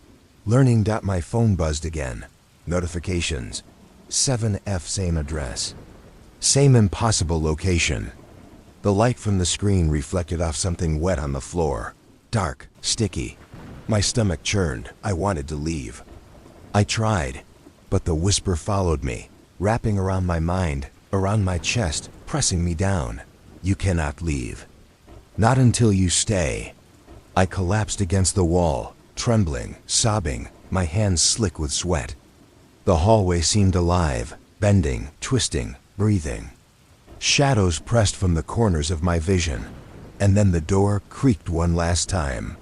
Learning. My phone buzzed again. Notifications. 7F, same address. Same impossible location. The light from the screen reflected off something wet on the floor. Dark, sticky. My stomach churned. I wanted to leave. I tried, but the whisper followed me, wrapping around my mind, around my chest, pressing me down. You cannot leave. Not until you stay. I collapsed against the wall, trembling, sobbing, my hands slick with sweat. The hallway seemed alive, bending, twisting, breathing. Shadows pressed from the corners of my vision, and then the door creaked one last time.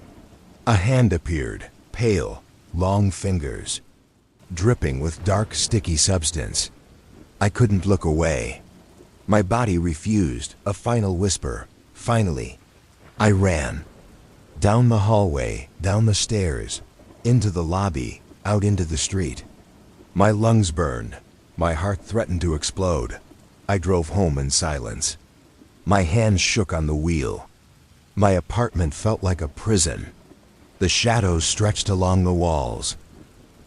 A hand appeared, pale, long fingers, dripping with dark, sticky substance. I couldn't look away. My body refused, a final whisper. Finally, I ran. Down the hallway, down the stairs, into the lobby, out into the street. My lungs burned. My heart threatened to explode. I drove home in silence. My hands shook on the wheel. My apartment felt like a prison. The shadows stretched along the walls.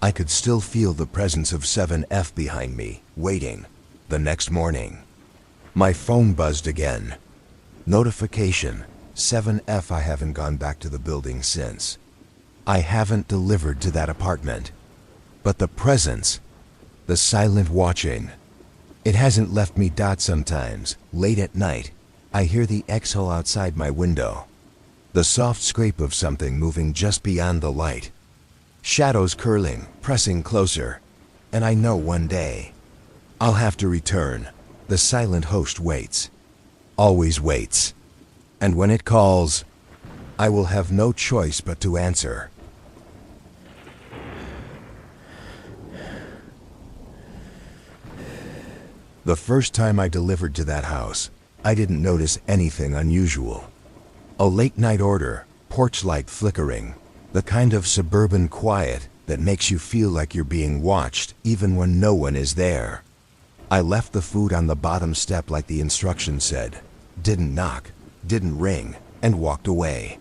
I could still feel the presence of 7F behind me, waiting. The next morning, my phone buzzed again. Notification, 7F. I haven't gone back to the building since. I haven't delivered to that apartment. But the presence, the silent watching, it hasn't left me. Sometimes, late at night, I hear the exhale outside my window. The soft scrape of something moving just beyond the light. Shadows curling, pressing closer. And I know one day, I'll have to return. The silent host waits. Always waits. And when it calls, I will have no choice but to answer. The first time I delivered to that house, I didn't notice anything unusual. A late-night order, porch light flickering, the kind of suburban quiet that makes you feel like you're being watched even when no one is there. I left the food on the bottom step like the instructions said, didn't knock, didn't ring, and walked away.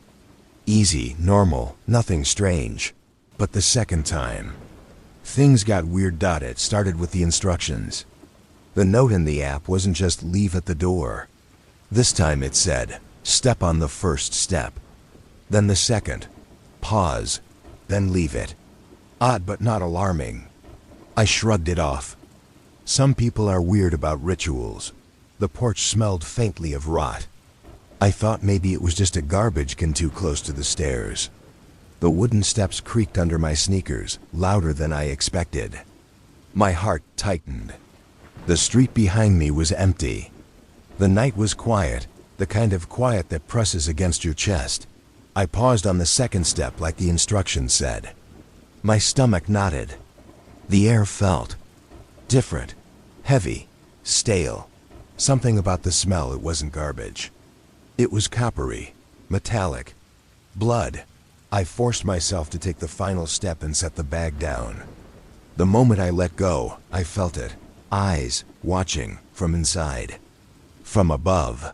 Easy, normal, nothing strange. But the second time, things got weird. It started with the instructions. The note in the app wasn't just leave at the door. This time it said, step on the first step. Then the second, pause, then leave it. Odd but not alarming. I shrugged it off. Some people are weird about rituals. The porch smelled faintly of rot. I thought maybe it was just a garbage can too close to the stairs. The wooden steps creaked under my sneakers, louder than I expected. My heart tightened. The street behind me was empty. The night was quiet, the kind of quiet that presses against your chest. I paused on the second step like the instructions said. My stomach knotted. The air felt different, heavy, stale. Something about the smell, it wasn't garbage. It was coppery, metallic, blood. I forced myself to take the final step and set the bag down. The moment I let go, I felt it. Eyes watching from inside, from above,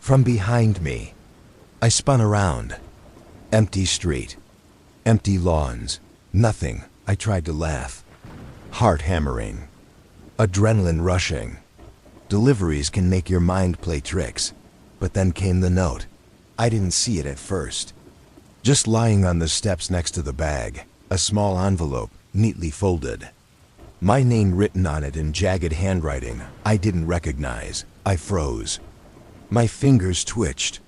from behind me. I spun around. Empty street, empty lawns, nothing. I tried to laugh. Heart hammering, adrenaline rushing. Deliveries can make your mind play tricks. But then came the note. I didn't see it at first. Just lying on the steps next to the bag, a small envelope, neatly folded. My name written on it in jagged handwriting I didn't recognize. I froze. My fingers twitched.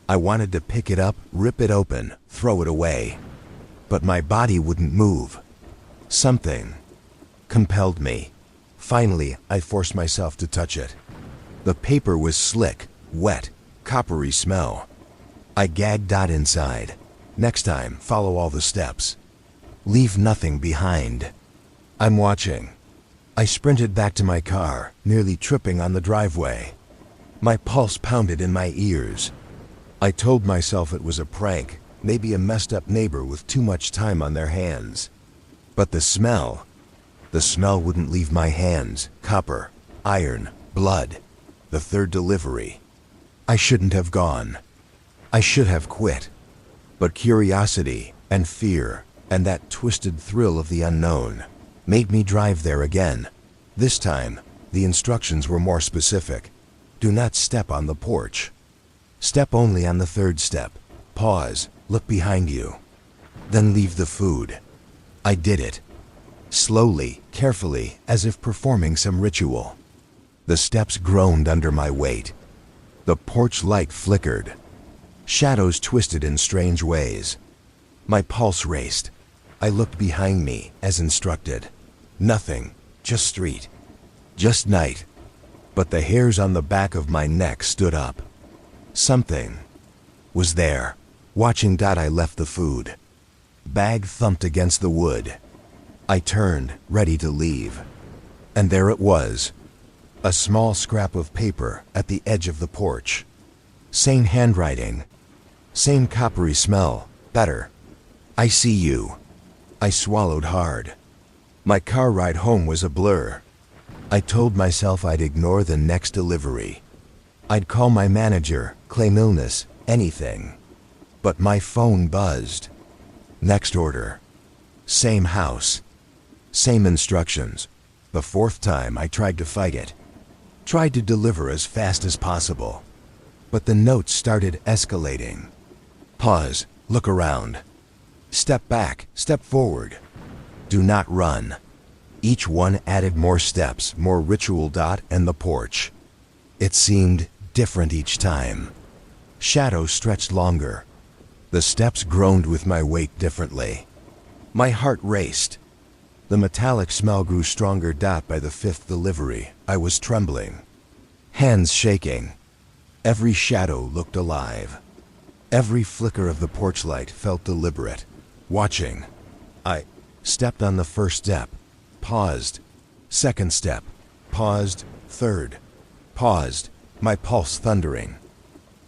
I wanted to pick it up, rip it open, throw it away. But my body wouldn't move. Something compelled me. Finally, I forced myself to touch it. The paper was slick, wet, coppery smell. I gagged. Inside. Next time, follow all the steps. Leave nothing behind. I'm watching. I sprinted back to my car, nearly tripping on the driveway. My pulse pounded in my ears. I told myself it was a prank, maybe a messed up neighbor with too much time on their hands. But the smell wouldn't leave my hands. Copper, iron, blood. The third delivery. I shouldn't have gone. I should have quit. But curiosity and fear and that twisted thrill of the unknown made me drive there again. This time, the instructions were more specific. Do not step on the porch. Step only on the third step. Pause, look behind you. Then leave the food. I did it. Slowly, carefully, as if performing some ritual. The steps groaned under my weight. The porch light flickered. Shadows twisted in strange ways. My pulse raced. I looked behind me, as instructed. Nothing, just street. Just night. But the hairs on the back of my neck stood up. Something was there. Watching. I left the food. Bag thumped against the wood. I turned, ready to leave. And there it was. A small scrap of paper at the edge of the porch. Same handwriting. Same coppery smell. Better. I see you. I swallowed hard. My car ride home was a blur. I told myself I'd ignore the next delivery. I'd call my manager, claim illness, anything. But my phone buzzed. Next order. Same house. Same instructions. The fourth time I tried to fight it. Tried to deliver as fast as possible. But the notes started escalating. Pause. Look around. Step back. Step forward. Do not run. Each one added more steps, more ritual. And the porch. It seemed different each time. Shadows stretched longer. The steps groaned with my weight differently. My heart raced. The metallic smell grew stronger. By the fifth delivery, I was trembling. Hands shaking. Every shadow looked alive. Every flicker of the porch light felt deliberate. Watching. I stepped on the first step. Paused. Second step. Paused. Third. Paused. My pulse thundering.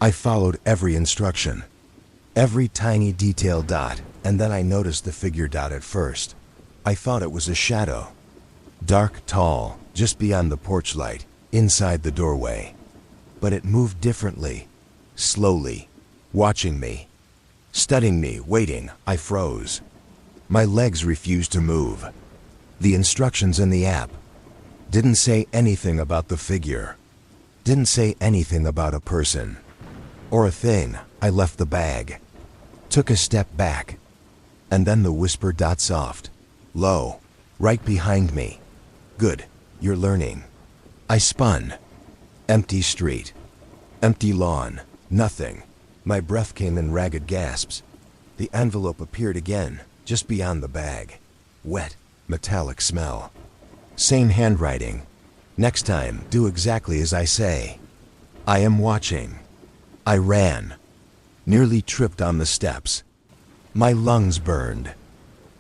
I followed every instruction. Every tiny detail. And then I noticed the figure. At first, I thought it was a shadow. Dark, tall, just beyond the porch light, inside the doorway. But it moved differently. Slowly. Watching me. Studying me, waiting. I froze. My legs refused to move. The instructions in the app didn't say anything about the figure. Didn't say anything about a person. Or a thing. I left the bag. Took a step back. And then the whisper. Soft. Low. Right behind me. Good. You're learning. I spun. Empty street. Empty lawn. Nothing. My breath came in ragged gasps. The envelope appeared again, just beyond the bag. Wet, metallic smell. Same handwriting. Next time, do exactly as I say. I am watching. I ran. Nearly tripped on the steps. My lungs burned.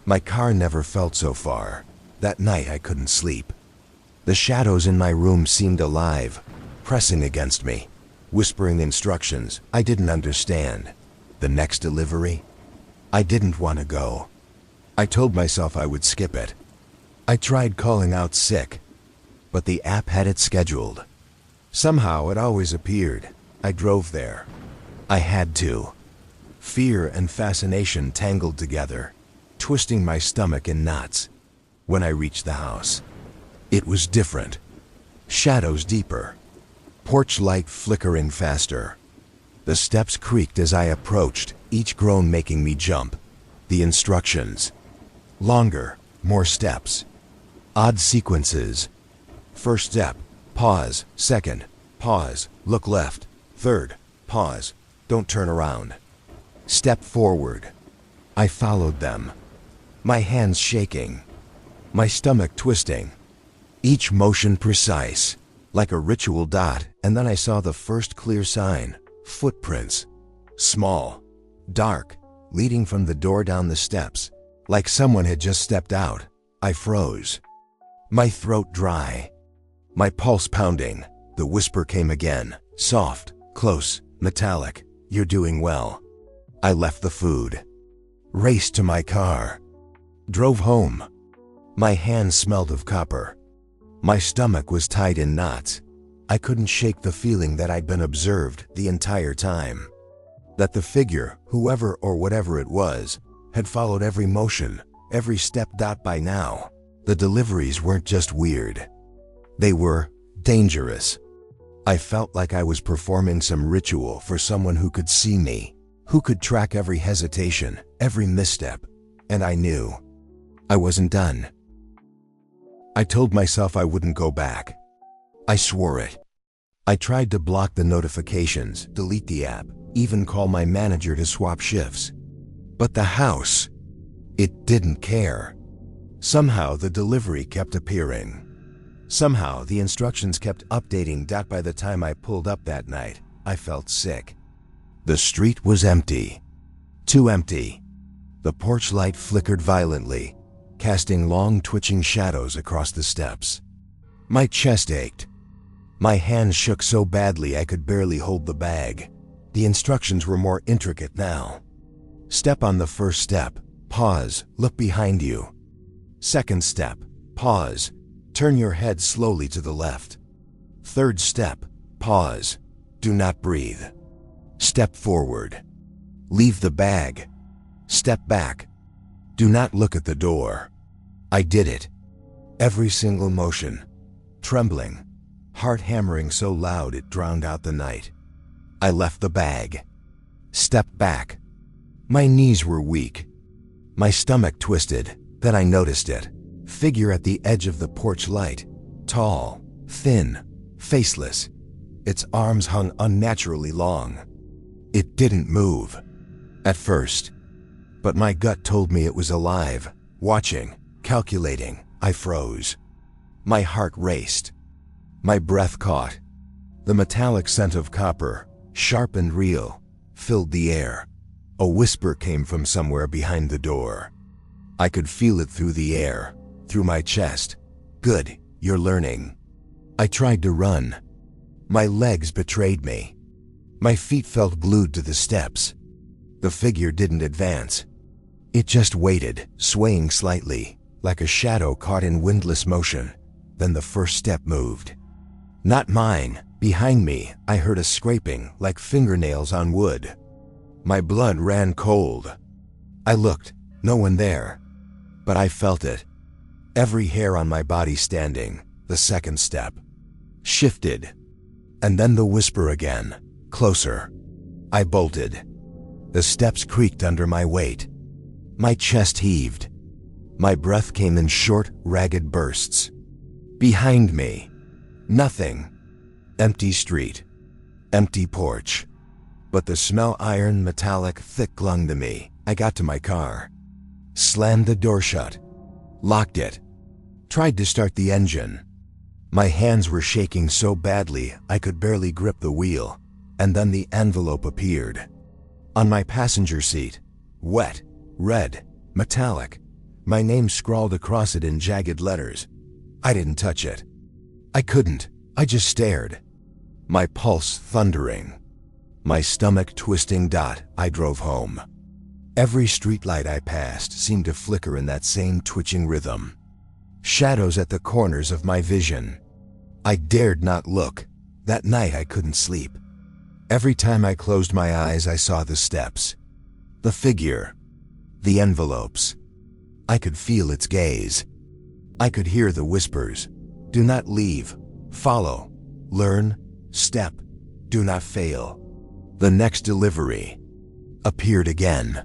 My car never felt so far. That night I couldn't sleep. The shadows in my room seemed alive, pressing against me, whispering instructions I didn't understand. The next delivery? I didn't want to go. I told myself I would skip it. I tried calling out sick, but the app had it scheduled. Somehow it always appeared. I drove there. I had to. Fear and fascination tangled together, twisting my stomach in knots. When I reached the house, it was different. Shadows deeper. Porch light flickering faster. The steps creaked as I approached, each groan making me jump. The instructions. Longer, more steps. Odd sequences. First step, pause. Second, pause, look left. Third, pause, don't turn around. Step forward. I followed them. My hands shaking. My stomach twisting. Each motion precise, like a ritual. And then I saw the first clear sign. Footprints. Small. Dark. Leading from the door down the steps. Like someone had just stepped out. I froze. My throat dry. My pulse pounding. The whisper came again. Soft. Close. Metallic. You're doing well. I left the food. Raced to my car. Drove home. My hands smelled of copper. My stomach was tied in knots. I couldn't shake the feeling that I'd been observed the entire time. That the figure, whoever or whatever it was, had followed every motion, every step. By now, the deliveries weren't just weird. They were dangerous. I felt like I was performing some ritual for someone who could see me, who could track every hesitation, every misstep, and I knew I wasn't done. I told myself I wouldn't go back. I swore it. I tried to block the notifications, delete the app, even call my manager to swap shifts. But the house, it didn't care. Somehow the delivery kept appearing. Somehow the instructions kept updating. By the time I pulled up that night, I felt sick. The street was empty. Too empty. The porch light flickered violently, casting long twitching shadows across the steps. My chest ached. My hands shook so badly I could barely hold the bag. The instructions were more intricate now. Step on the first step. Pause. Look behind you. Second step. Pause. Turn your head slowly to the left. Third step, pause. Do not breathe. Step forward. Leave the bag. Step back. Do not look at the door. I did it. Every single motion. Trembling. Heart hammering so loud it drowned out the night. I left the bag. Stepped back. My knees were weak. My stomach twisted. Then I noticed it. Figure at the edge of the porch light. Tall, thin, faceless. Its arms hung unnaturally long. It didn't move. At first. But my gut told me it was alive, watching, calculating. I froze. My heart raced. My breath caught. The metallic scent of copper, sharp and real, filled the air. A whisper came from somewhere behind the door. I could feel it through the air, through my chest. Good, you're learning. I tried to run. My legs betrayed me. My feet felt glued to the steps. The figure didn't advance. It just waited, swaying slightly, like a shadow caught in windless motion. Then the first step moved. Not mine. Behind me, I heard a scraping, like fingernails on wood. My blood ran cold. I looked, no one there. But I felt it. Every hair on my body standing. The second step. Shifted. And then the whisper again. Closer. I bolted. The steps creaked under my weight. My chest heaved. My breath came in short, ragged bursts. Behind me. Nothing. Empty street. Empty porch. But the smell iron, metallic, thick clung to me. I got to my car. Slammed the door shut. Locked it. Tried to start the engine. My hands were shaking so badly I could barely grip the wheel. And then the envelope appeared. On my passenger seat. Wet. Red. Metallic. My name scrawled across it in jagged letters. I didn't touch it. I couldn't. I just stared. My pulse thundering. My stomach twisting. I drove home. Every streetlight I passed seemed to flicker in that same twitching rhythm. Shadows at the corners of my vision. I dared not look. That night I couldn't sleep. Every time I closed my eyes I saw the steps. The figure. The envelopes. I could feel its gaze. I could hear the whispers. Do not leave. Follow. Learn. Step. Do not fail. The next delivery appeared again.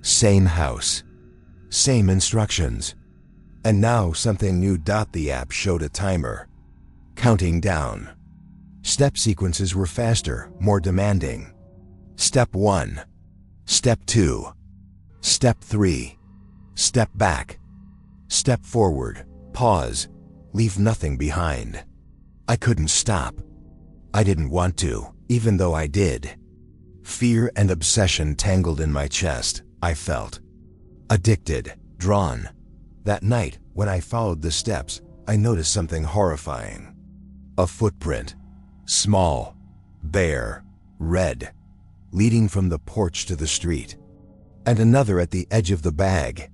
Same house. Same instructions. And now something new. The app showed a timer. Counting down. Step sequences were faster, more demanding. Step 1. Step 2. Step 3. Step back. Step forward. Pause. Leave nothing behind. I couldn't stop. I didn't want to, even though I did. Fear and obsession tangled in my chest. I felt addicted, drawn. That night, when I followed the steps, I noticed something horrifying. A footprint. Small, bare, red, leading from the porch to the street. And another at the edge of the bag.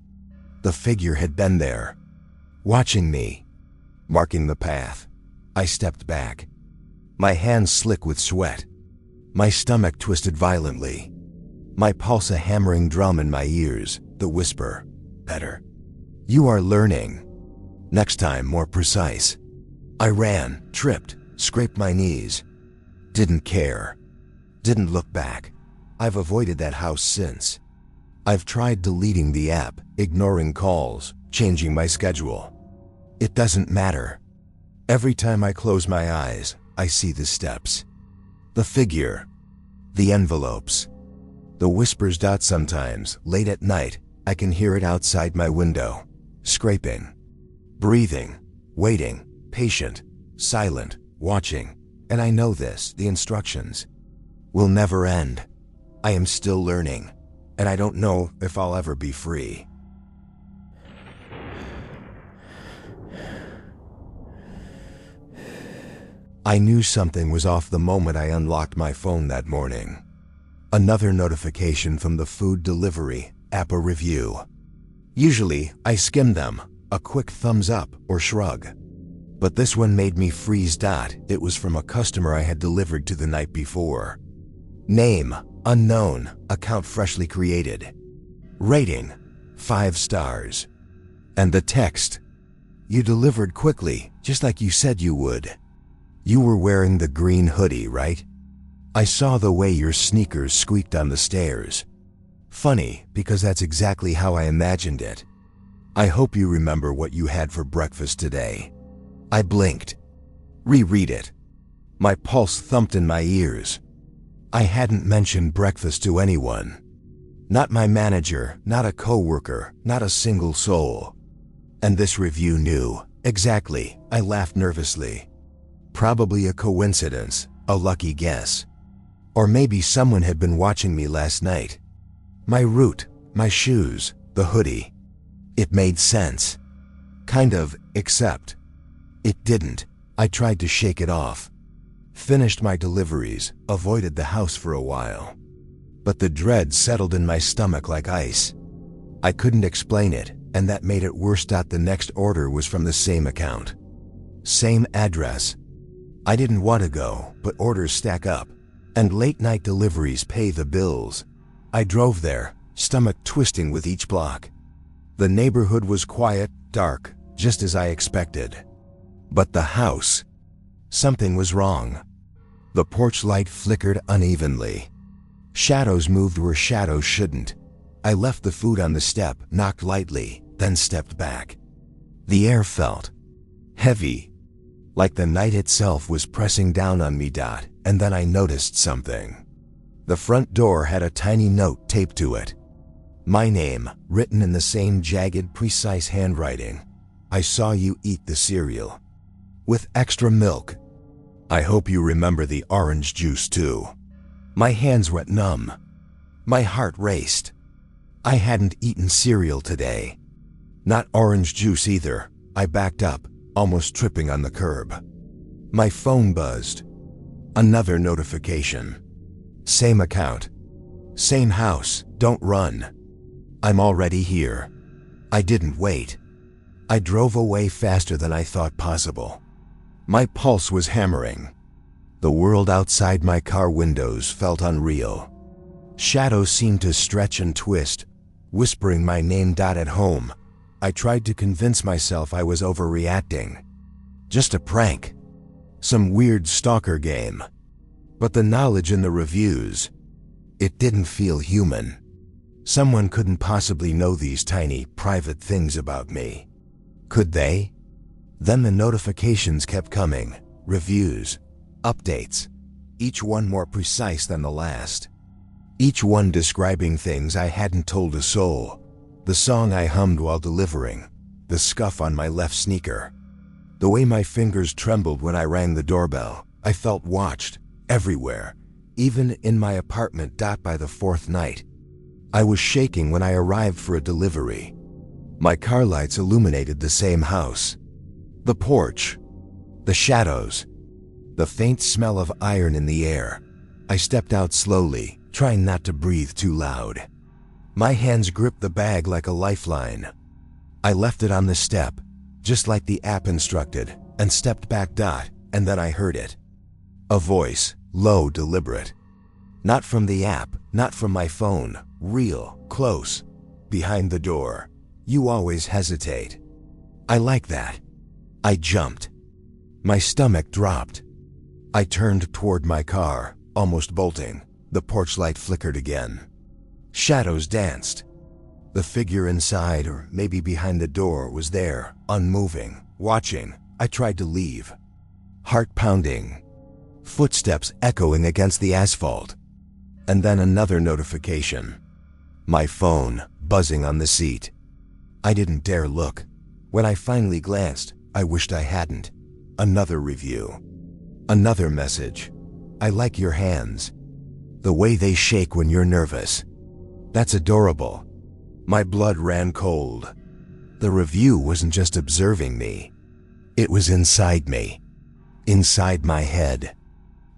The figure had been there, watching me, marking the path. I stepped back. My hands slick with sweat. My stomach twisted violently. My pulse a hammering drum in my ears. The whisper. Better. You are learning. Next time more precise. I ran, tripped, scraped my knees. Didn't care. Didn't look back. I've avoided that house since. I've tried deleting the app, ignoring calls, changing my schedule. It doesn't matter. Every time I close my eyes, I see the steps. The figure. The envelopes. The whispers. Sometimes, late at night, I can hear it outside my window. Scraping. Breathing. Waiting. Patient. Silent. Watching. And I know this, the instructions will never end. I am still learning, and I don't know if I'll ever be free. I knew something was off the moment I unlocked my phone that morning. Another notification from the food delivery app, a review. Usually, I skim them, a quick thumbs up or shrug. But this one made me freeze. It was from a customer I had delivered to the night before. Name, unknown, account freshly created. Rating, 5 stars. And the text, you delivered quickly, just like you said you would. You were wearing the green hoodie, right? I saw the way your sneakers squeaked on the stairs. Funny, because that's exactly how I imagined it. I hope you remember what you had for breakfast today. I blinked. Reread it. My pulse thumped in my ears. I hadn't mentioned breakfast to anyone. Not my manager, not a coworker, not a single soul. And this review knew. Exactly, I laughed nervously. Probably a coincidence, a lucky guess. Or maybe someone had been watching me last night. My route, my shoes, the hoodie. It made sense. Kind of, except it didn't. I tried to shake it off. Finished my deliveries, avoided the house for a while. But the dread settled in my stomach like ice. I couldn't explain it, and that made it worse. The next order was from the same account. Same address. I didn't want to go, but orders stack up. And late night deliveries pay the bills. I drove there, stomach twisting with each block. The neighborhood was quiet, dark, just as I expected. But the house, something was wrong. The porch light flickered unevenly. Shadows moved where shadows shouldn't. I left the food on the step, knocked lightly, then stepped back. The air felt heavy, like the night itself was pressing down on me. And then I noticed something. The front door had a tiny note taped to it. My name, written in the same jagged, precise handwriting. I saw you eat the cereal. With extra milk. I hope you remember the orange juice too. My hands went numb. My heart raced. I hadn't eaten cereal today. Not orange juice either. I backed up, almost tripping on the curb. My phone buzzed. Another notification. Same account. Same house. Don't run. I'm already here. I didn't wait. I drove away faster than I thought possible. My pulse was hammering. The world outside my car windows felt unreal. Shadows seemed to stretch and twist, whispering my name. At home, I tried to convince myself I was overreacting. Just a prank. Some weird stalker game. But the knowledge in the reviews, it didn't feel human. Someone couldn't possibly know these tiny, private things about me. Could they? Then the notifications kept coming. Reviews, updates, each one more precise than the last. Each one describing things I hadn't told a soul. The song I hummed while delivering, the scuff on my left sneaker, the way my fingers trembled when I rang the doorbell. I felt watched, everywhere, even in my apartment. By the fourth night, I was shaking when I arrived for a delivery. My car lights illuminated the same house. The porch, the shadows, the faint smell of iron in the air. I stepped out slowly, trying not to breathe too loud. My hands gripped the bag like a lifeline. I left it on the step, just like the app instructed, and stepped back. And then I heard it. A voice, low, deliberate. Not from the app, not from my phone, real, close, behind the door. You always hesitate. I like that. I jumped. My stomach dropped. I turned toward my car, almost bolting. The porch light flickered again. Shadows danced. The figure inside, or maybe behind the door, was there, unmoving, watching. I tried to leave. Heart pounding. Footsteps echoing against the asphalt. And then another notification. My phone, buzzing on the seat. I didn't dare look. When I finally glanced, I wished I hadn't. Another review. Another message. I like your hands. The way they shake when you're nervous. That's adorable. My blood ran cold. The review wasn't just observing me. It was inside me. Inside my head.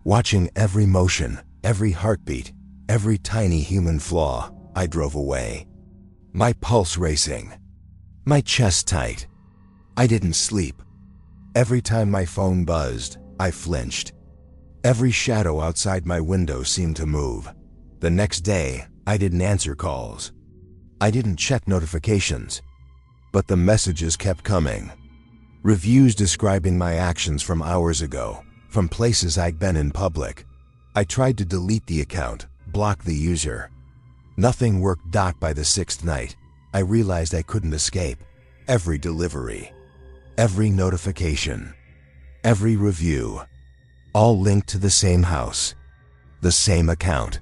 Watching every motion, every heartbeat, every tiny human flaw. I drove away. My pulse racing. My chest tight. I didn't sleep. Every time my phone buzzed, I flinched. Every shadow outside my window seemed to move. The next day, I didn't answer calls. I didn't check notifications. But the messages kept coming. Reviews describing my actions from hours ago, from places I'd been in public. I tried to delete the account, block the user. Nothing worked. By the sixth night, I realized I couldn't escape. Every delivery, every notification, every review, all linked to the same house, the same account,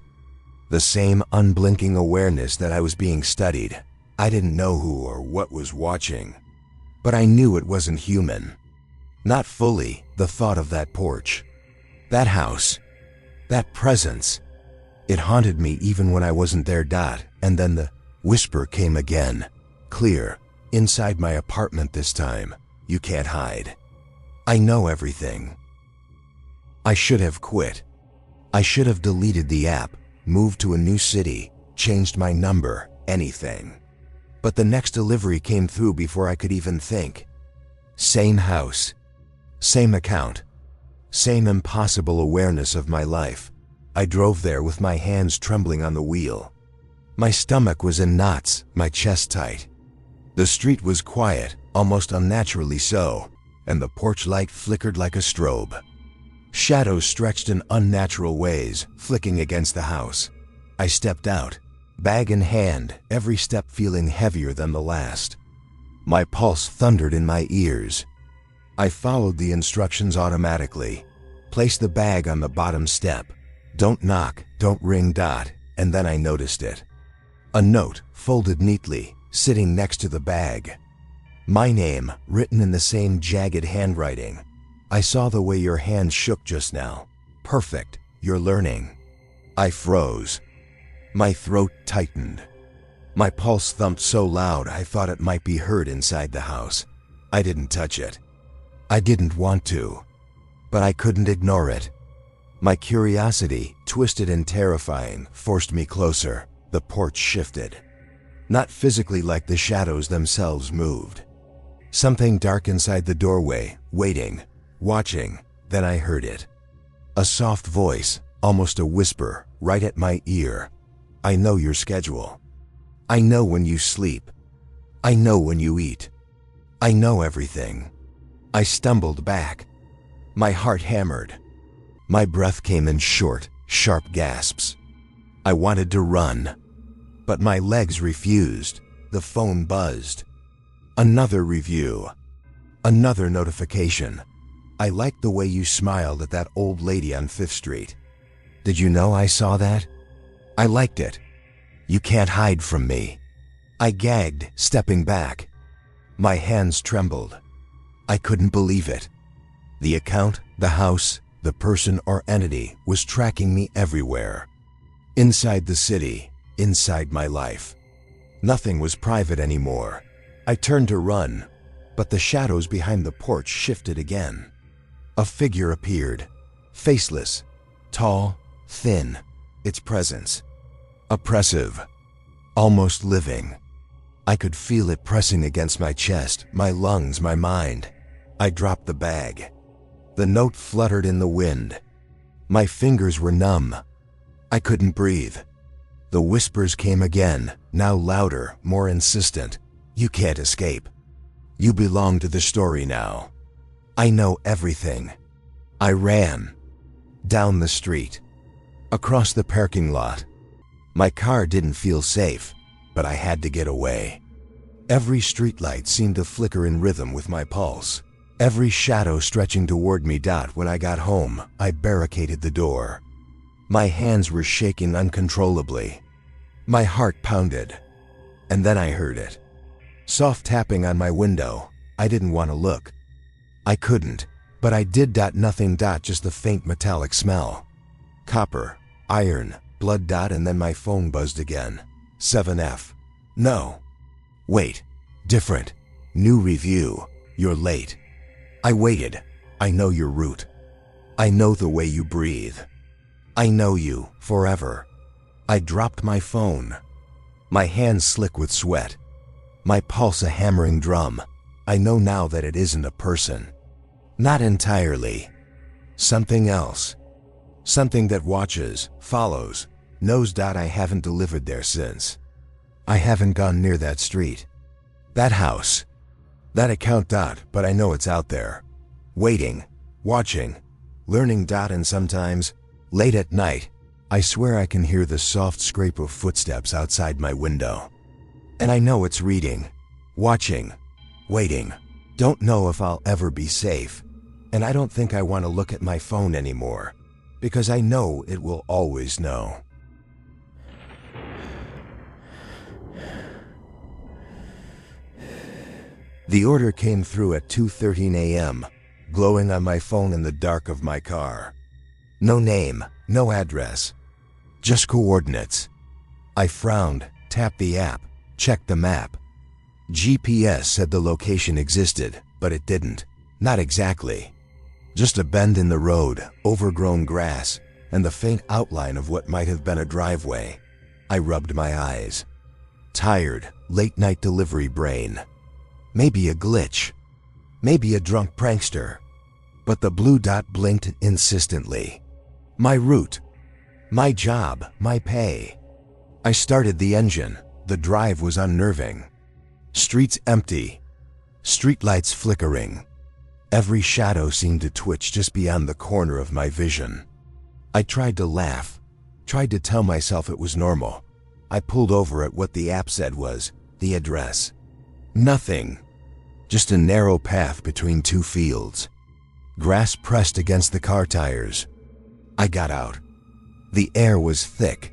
the same unblinking awareness that I was being studied. I didn't know who or what was watching, but I knew it wasn't human. Not fully. The thought of that porch, that house, that presence, it haunted me even when I wasn't there. And then the whisper came again, clear, inside my apartment this time. You can't hide. I know everything. I should have quit. I should have deleted the app, moved to a new city, changed my number, anything. But the next delivery came through before I could even think. Same house, same account, same impossible awareness of my life. I drove there with my hands trembling on the wheel. My stomach was in knots, my chest tight. The street was quiet, almost unnaturally so, and the porch light flickered like a strobe. Shadows stretched in unnatural ways, flicking against the house. I stepped out, bag in hand, every step feeling heavier than the last. My pulse thundered in my ears. I followed the instructions automatically. Place the bag on the bottom step. Don't knock, don't ring. And then I noticed it. A note, folded neatly, sitting next to the bag. My name, written in the same jagged handwriting. I saw the way your hand shook just now. Perfect, you're learning. I froze. My throat tightened. My pulse thumped so loud I thought it might be heard inside the house. I didn't touch it. I didn't want to. But I couldn't ignore it. My curiosity, twisted and terrifying, forced me closer. The porch shifted. Not physically, like the shadows themselves moved. Something dark inside the doorway, waiting, watching. Then I heard it. A soft voice, almost a whisper, right at my ear. I know your schedule. I know when you sleep. I know when you eat. I know everything. I stumbled back. My heart hammered. My breath came in short, sharp gasps. I wanted to run, but my legs refused. The phone buzzed. Another review. Another notification. I liked the way you smiled at that old lady on 5th Street. Did you know I saw that? I liked it. You can't hide from me. I gagged, stepping back. My hands trembled. I couldn't believe it. The account, the house, the person or entity was tracking me everywhere. Inside the city, inside my life. Nothing was private anymore. I turned to run, but the shadows behind the porch shifted again. A figure appeared, faceless, tall, thin, its presence oppressive, almost living. I could feel it pressing against my chest, my lungs, my mind. I dropped the bag. The note fluttered in the wind. My fingers were numb. I couldn't breathe. The whispers came again, now louder, more insistent. You can't escape. You belong to the story now. I know everything. I ran. Down the street. Across the parking lot. My car didn't feel safe, but I had to get away. Every streetlight seemed to flicker in rhythm with my pulse. Every shadow stretching toward me. When I got home, I barricaded the door. My hands were shaking uncontrollably. My heart pounded. And then I heard it. Soft tapping on my window. I didn't want to look. I couldn't, but I did. Nothing. Just the faint metallic smell. Copper, iron, blood. And then my phone buzzed again. 7F. No. Wait. Different. New review. You're late. I waited. I know your route. I know the way you breathe. I know you forever. I dropped my phone. My hands slick with sweat. My pulse a hammering drum. I know now that it isn't a person. Not entirely. Something else. Something that watches, follows, knows. I haven't delivered there since. I haven't gone near that street. That house. That account. But I know it's out there. Waiting. Watching. Learning. And sometimes, late at night, I swear I can hear the soft scrape of footsteps outside my window. And I know it's reading. Watching. Waiting. Don't know if I'll ever be safe. And I don't think I want to look at my phone anymore, because I know it will always know. The order came through at 2:13 a.m., glowing on my phone in the dark of my car. No name, no address, just coordinates. I frowned, tapped the app, checked the map. GPS said the location existed, but it didn't. Not exactly. Just a bend in the road, overgrown grass, and the faint outline of what might have been a driveway. I rubbed my eyes. Tired, late-night delivery brain. Maybe a glitch. Maybe a drunk prankster. But the blue dot blinked insistently. My route. My job. My pay. I started the engine. The drive was unnerving. Streets empty. Streetlights flickering. Every shadow seemed to twitch just beyond the corner of my vision. I tried to laugh, tried to tell myself it was normal. I pulled over at what the app said was the address. Nothing. Just a narrow path between two fields. Grass pressed against the car tires. I got out. The air was thick,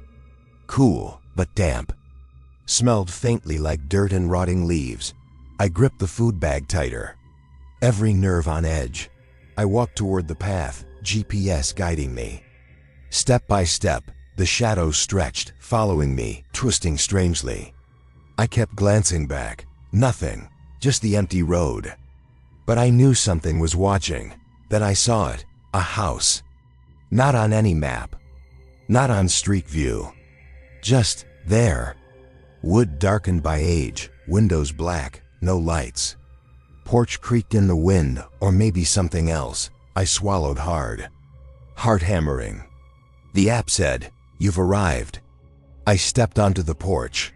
cool but damp. Smelled faintly like dirt and rotting leaves. I gripped the food bag tighter. Every nerve on edge. I walked toward the path, GPS guiding me. Step by step, the shadows stretched, following me, twisting strangely. I kept glancing back. Nothing, just the empty road. But I knew something was watching. Then I saw it, a house. Not on any map. Not on Street View. Just there. Wood darkened by age, windows black, no lights. Porch creaked in the wind, or maybe something else. I swallowed hard. Heart hammering. The app said, "You've arrived." I stepped onto the porch.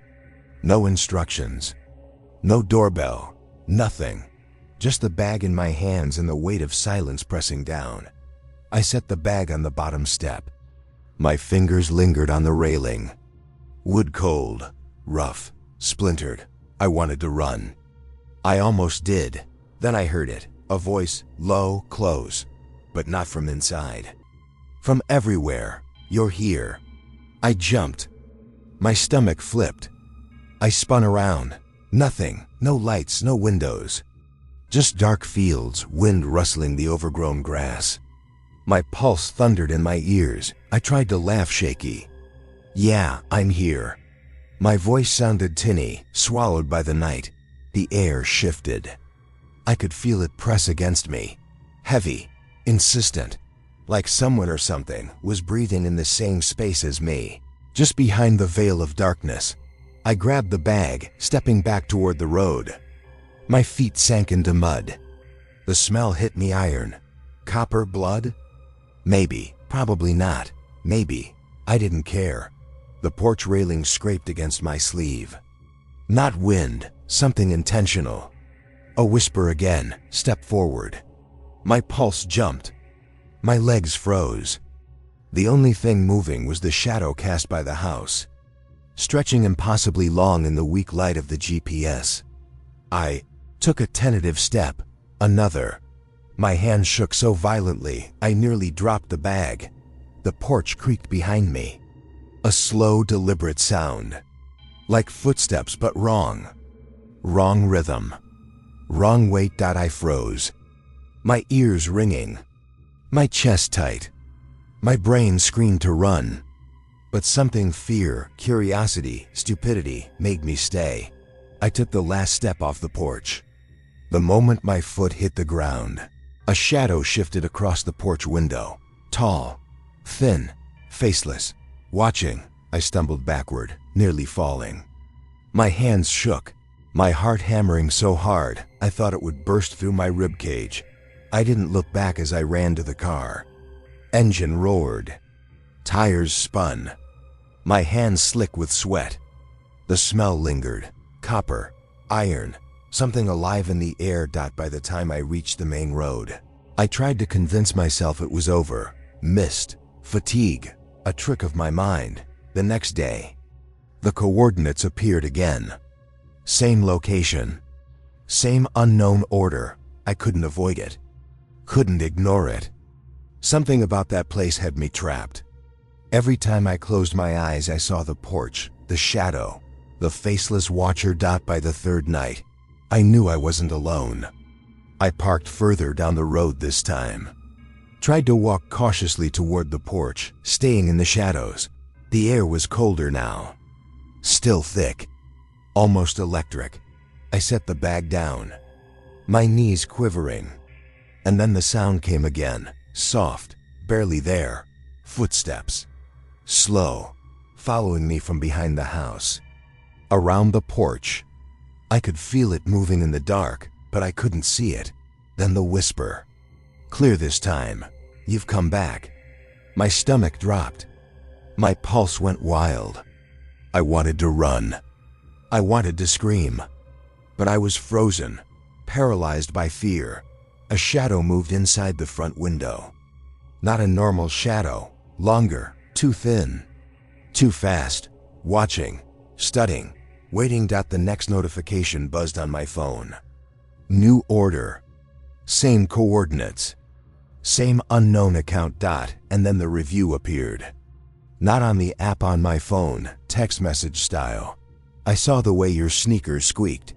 No instructions. No doorbell. Nothing. Just the bag in my hands and the weight of silence pressing down. I set the bag on the bottom step. My fingers lingered on the railing. Wood cold, rough, splintered. I wanted to run. I almost did. Then I heard it, a voice, low, close, but not from inside. From everywhere. "You're here." I jumped. My stomach flipped. I spun around. Nothing. No lights, no windows. Just dark fields, wind rustling the overgrown grass. My pulse thundered in my ears. I tried to laugh shaky. "Yeah, I'm here." My voice sounded tinny, swallowed by the night. The air shifted. I could feel it press against me. Heavy, insistent, like someone or something was breathing in the same space as me, just behind the veil of darkness. I grabbed the bag, stepping back toward the road. My feet sank into mud. The smell hit me iron. Copper blood? Maybe, probably not. Maybe. I didn't care. The porch railing scraped against my sleeve. Not wind, something intentional. A whisper again, step forward. My pulse jumped. My legs froze. The only thing moving was the shadow cast by the house, stretching impossibly long in the weak light of the GPS. I took a tentative step, another. My hand shook so violently, I nearly dropped the bag. The porch creaked behind me. A slow, deliberate sound. Like footsteps, but wrong. Wrong rhythm. Wrong weight. I froze. My ears ringing. My chest tight. My brain screamed to run. But something, fear, curiosity, stupidity, made me stay. I took the last step off the porch. The moment my foot hit the ground, a shadow shifted across the porch window. Tall, thin, faceless. Watching, I stumbled backward, nearly falling. My hands shook, my heart hammering so hard I thought it would burst through my ribcage. I didn't look back as I ran to the car. Engine roared. Tires spun. My hands slick with sweat. The smell lingered. Copper, iron, something alive in the air. By the time I reached the main road, I tried to convince myself it was over. Mist, fatigue, a trick of my mind. The next day, the coordinates appeared again. Same location. Same unknown order. I couldn't avoid it. Couldn't ignore it. Something about that place had me trapped. Every time I closed my eyes, I saw the porch, the shadow, the faceless watcher. By the third night, I knew I wasn't alone. I parked further down the road this time. Tried to walk cautiously toward the porch, staying in the shadows. The air was colder now. Still thick. Almost electric. I set the bag down, my knees quivering. And then the sound came again, soft, barely there. Footsteps. Slow, following me from behind the house. Around the porch. I could feel it moving in the dark, but I couldn't see it. Then the whisper. Clear this time. You've come back. My stomach dropped. My pulse went wild. I wanted to run. I wanted to scream. But I was frozen, paralyzed by fear. A shadow moved inside the front window. Not a normal shadow. Longer, too thin, too fast. Watching, studying, waiting. The next notification buzzed on my phone. New order. Same coordinates. Same unknown account. And then the review appeared. Not on the app, on my phone, text message style. I saw the way your sneakers squeaked.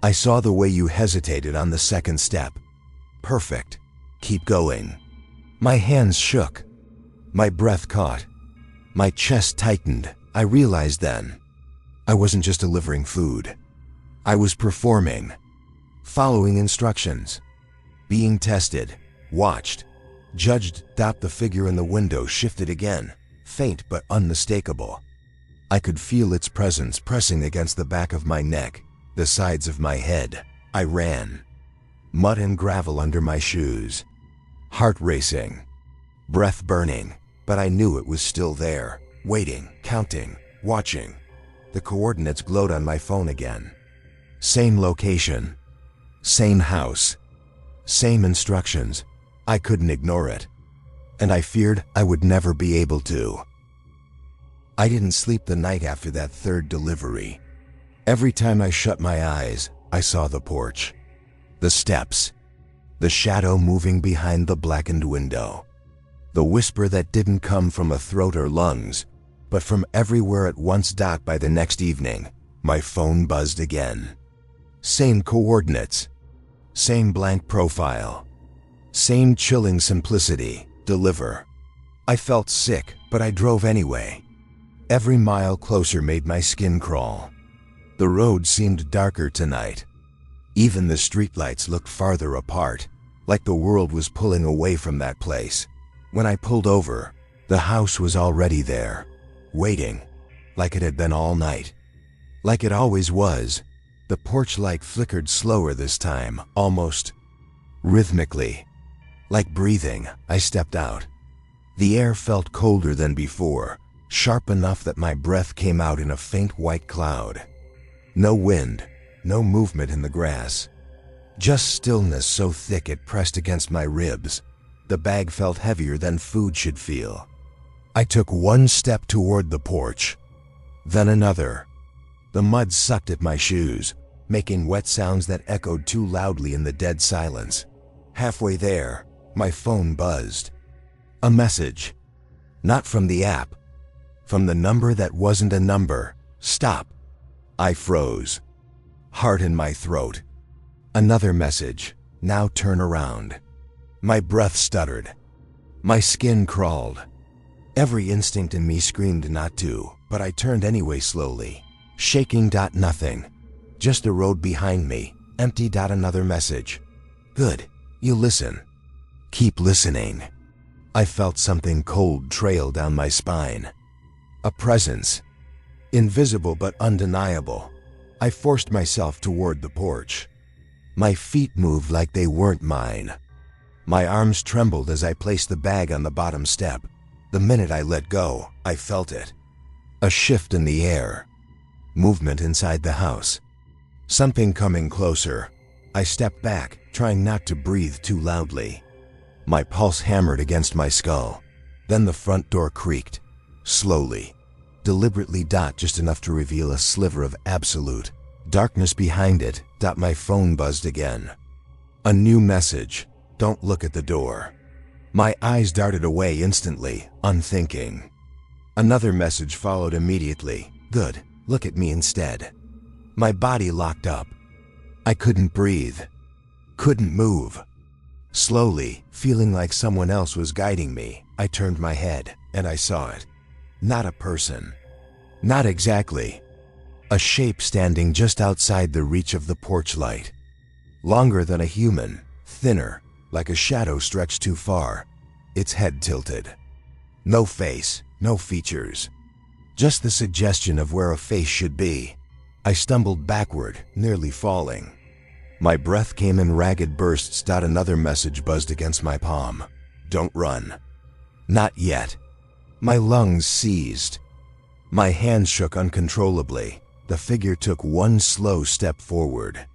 I saw the way you hesitated on the second step. Perfect. Keep going. My hands shook. My breath caught. My chest tightened. I realized then, I wasn't just delivering food. I was performing. Following instructions. Being tested. Watched. Judged. The figure in the window shifted again. Faint but unmistakable. I could feel its presence pressing against the back of my neck, the sides of my head. I ran. Mud and gravel under my shoes. Heart racing. Breath burning. But I knew it was still there, waiting, counting, watching. The coordinates glowed on my phone again. Same location. Same house. Same instructions. I couldn't ignore it. And I feared I would never be able to. I didn't sleep the night after that third delivery. Every time I shut my eyes, I saw the porch, the steps, the shadow moving behind the blackened window, the whisper that didn't come from a throat or lungs, but from everywhere at once. By the next evening, my phone buzzed again. Same coordinates, same blank profile, same chilling simplicity. Deliver. I felt sick, but I drove anyway. Every mile closer made my skin crawl. The road seemed darker tonight. Even the streetlights looked farther apart, like the world was pulling away from that place. When I pulled over, the house was already there, waiting, like it had been all night. Like it always was. The porch light flickered slower this time, almost rhythmically. Like breathing, I stepped out. The air felt colder than before, sharp enough that my breath came out in a faint white cloud. No wind, no movement in the grass. Just stillness so thick it pressed against my ribs. The bag felt heavier than food should feel. I took one step toward the porch, then another. The mud sucked at my shoes, making wet sounds that echoed too loudly in the dead silence. Halfway there, my phone buzzed. A message. Not from the app. From the number that wasn't a number. Stop. I froze. Heart in my throat. Another message. Now turn around. My breath stuttered. My skin crawled. Every instinct in me screamed not to, but I turned anyway slowly. Shaking. Nothing. Just a road behind me. Empty. Another message. Good. You listen. Keep listening. I felt something cold trail down my spine. A presence. Invisible but undeniable. I forced myself toward the porch. My feet moved like they weren't mine. My arms trembled as I placed the bag on the bottom step. The minute I let go, I felt it. A shift in the air. Movement inside the house. Something coming closer. I stepped back, trying not to breathe too loudly. My pulse hammered against my skull. Then the front door creaked. Slowly. Deliberately, just enough to reveal a sliver of absolute darkness behind it. My phone buzzed again. A new message. Don't look at the door. My eyes darted away instantly, unthinking. Another message followed immediately. Good, look at me instead. My body locked up. I couldn't breathe. Couldn't move. Slowly, feeling like someone else was guiding me, I turned my head, and I saw it. Not a person. Not exactly. A shape standing just outside the reach of the porch light. Longer than a human, thinner, like a shadow stretched too far, its head tilted. No face, no features. Just the suggestion of where a face should be. I stumbled backward, nearly falling. My breath came in ragged bursts. Another message buzzed against my palm. Don't run. Not yet. My lungs seized. My hands shook uncontrollably. The figure took one slow step forward.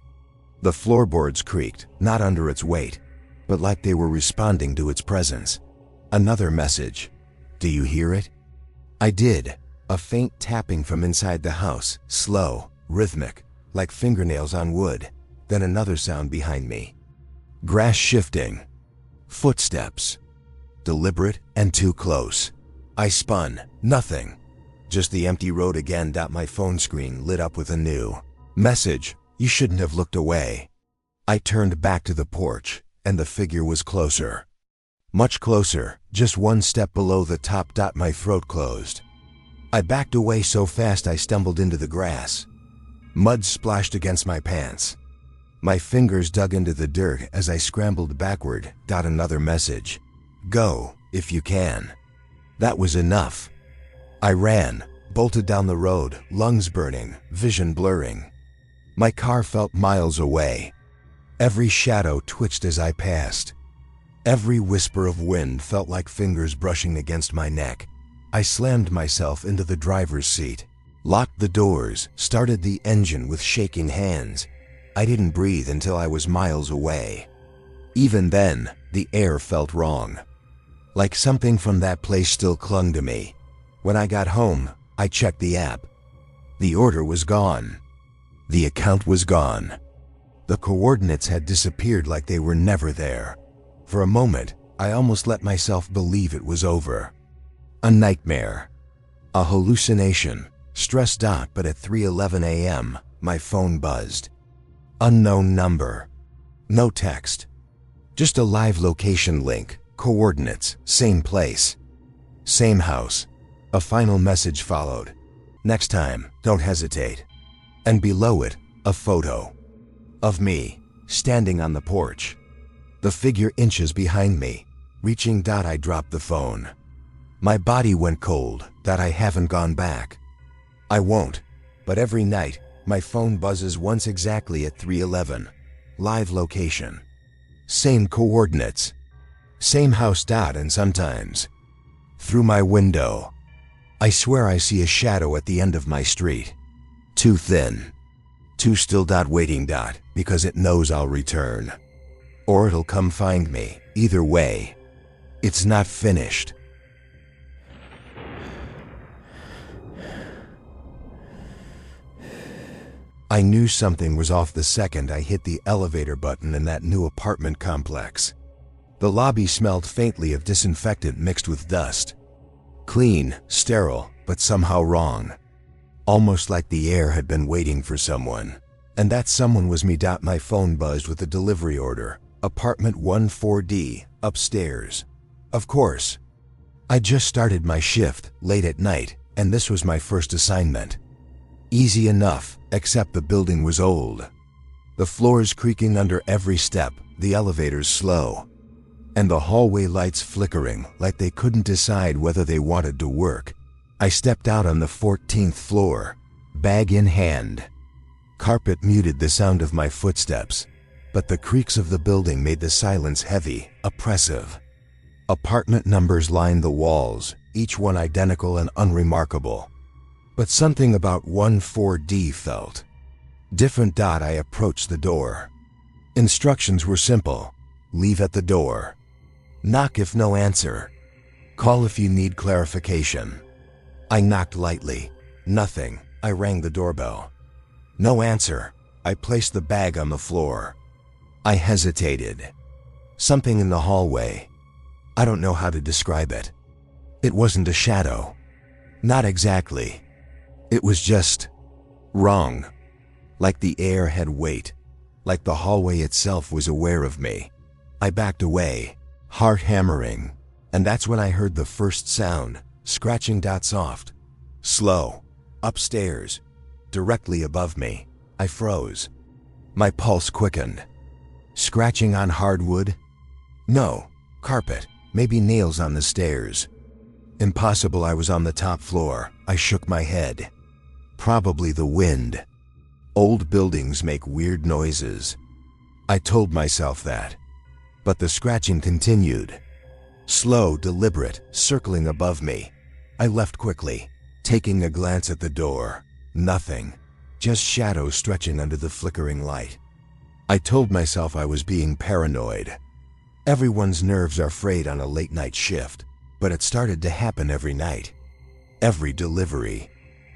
The floorboards creaked, not under its weight, but like they were responding to its presence. Another message. Do you hear it? I did. A faint tapping from inside the house, slow, rhythmic, like fingernails on wood. Then another sound behind me. Grass shifting. Footsteps. Deliberate and too close. I spun. Nothing. Just the empty road again. My phone screen lit up with a new message. You shouldn't have looked away. I turned back to the porch, and the figure was closer. Much closer, just one step below the top. My throat closed. I backed away so fast I stumbled into the grass. Mud splashed against my pants. My fingers dug into the dirt as I scrambled backward. Another message. Go, if you can. That was enough. I ran, bolted down the road, lungs burning, vision blurring. My car felt miles away. Every shadow twitched as I passed. Every whisper of wind felt like fingers brushing against my neck. I slammed myself into the driver's seat, locked the doors, started the engine with shaking hands. I didn't breathe until I was miles away. Even then, the air felt wrong. Like something from that place still clung to me. When I got home, I checked the app. The order was gone. The account was gone. The coordinates had disappeared like they were never there. For a moment, I almost let myself believe it was over. A nightmare. A hallucination. Stressed out, but at 3:11 a.m., my phone buzzed. Unknown number. No text. Just a live location link, coordinates, same place. Same house. A final message followed. Next time, don't hesitate. And below it, a photo. Of me, standing on the porch. The figure inches behind me. Reaching. I dropped the phone. My body went cold. I haven't gone back. I won't. But every night, my phone buzzes once exactly at 3:11. Live location. Same coordinates. Same house. And sometimes, through my window, I swear I see a shadow at the end of my street. Too thin. Too still. Waiting. Because it knows I'll return. Or it'll come find me. Either way, it's not finished. I knew something was off the second I hit the elevator button in that new apartment complex. The lobby smelled faintly of disinfectant mixed with dust. Clean, sterile, but somehow wrong. Almost like the air had been waiting for someone. And that someone was me. My phone buzzed with a delivery order. Apartment 14D, upstairs. Of course. I just started my shift, late at night, and this was my first assignment. Easy enough, except the building was old. The floors creaking under every step, the elevators slow. And the hallway lights flickering like they couldn't decide whether they wanted to work. I stepped out on the 14th floor, bag in hand. Carpet muted the sound of my footsteps. but the creaks of the building made the silence heavy, oppressive. Apartment numbers lined the walls, each one identical and unremarkable. But something about 14D felt different. I approached the door. Instructions were simple. Leave at the door. Knock if no answer. Call if you need clarification. I knocked lightly. Nothing. I rang the doorbell. No answer. I placed the bag on the floor. I hesitated. Something in the hallway. I don't know how to describe it. It wasn't a shadow. Not exactly. It was just wrong. Like the air had weight. Like the hallway itself was aware of me. I backed away, heart hammering, and that's when I heard the first sound, scratching. Soft, slow, upstairs, directly above me. I froze. My pulse quickened. Scratching on hardwood? No, carpet, maybe nails on the stairs. Impossible. I was on the top floor. I shook my head. Probably the wind. Old buildings make weird noises. I told myself that. But the scratching continued. Slow, deliberate, circling above me. I left quickly, taking a glance at the door. Nothing. Just shadows stretching under the flickering light. I told myself I was being paranoid. Everyone's nerves are frayed on a late-night shift, but it started to happen every night. Every delivery.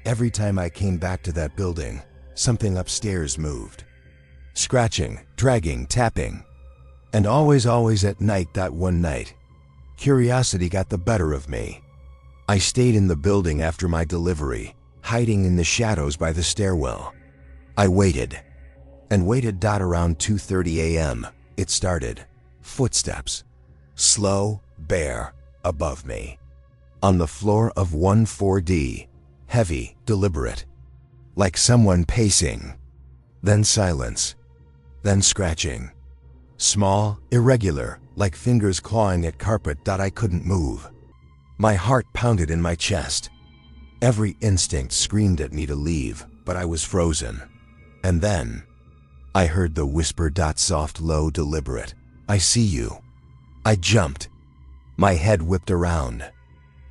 Every time I came back to that building, something upstairs moved. Scratching, dragging, tapping. And always at night. One night, curiosity got the better of me. I stayed in the building after my delivery, hiding in the shadows by the stairwell. I waited, and waited. Around 2:30 a.m., it started. Footsteps. Slow, bare, above me. On the floor of 14D. Heavy, deliberate. Like someone pacing. Then silence. Then scratching. Small, irregular, like fingers clawing at carpet. I couldn't move. My heart pounded in my chest. Every instinct screamed at me to leave, but I was frozen. And then, I heard the whisper. Soft, low, deliberate. I see you. I jumped. My head whipped around.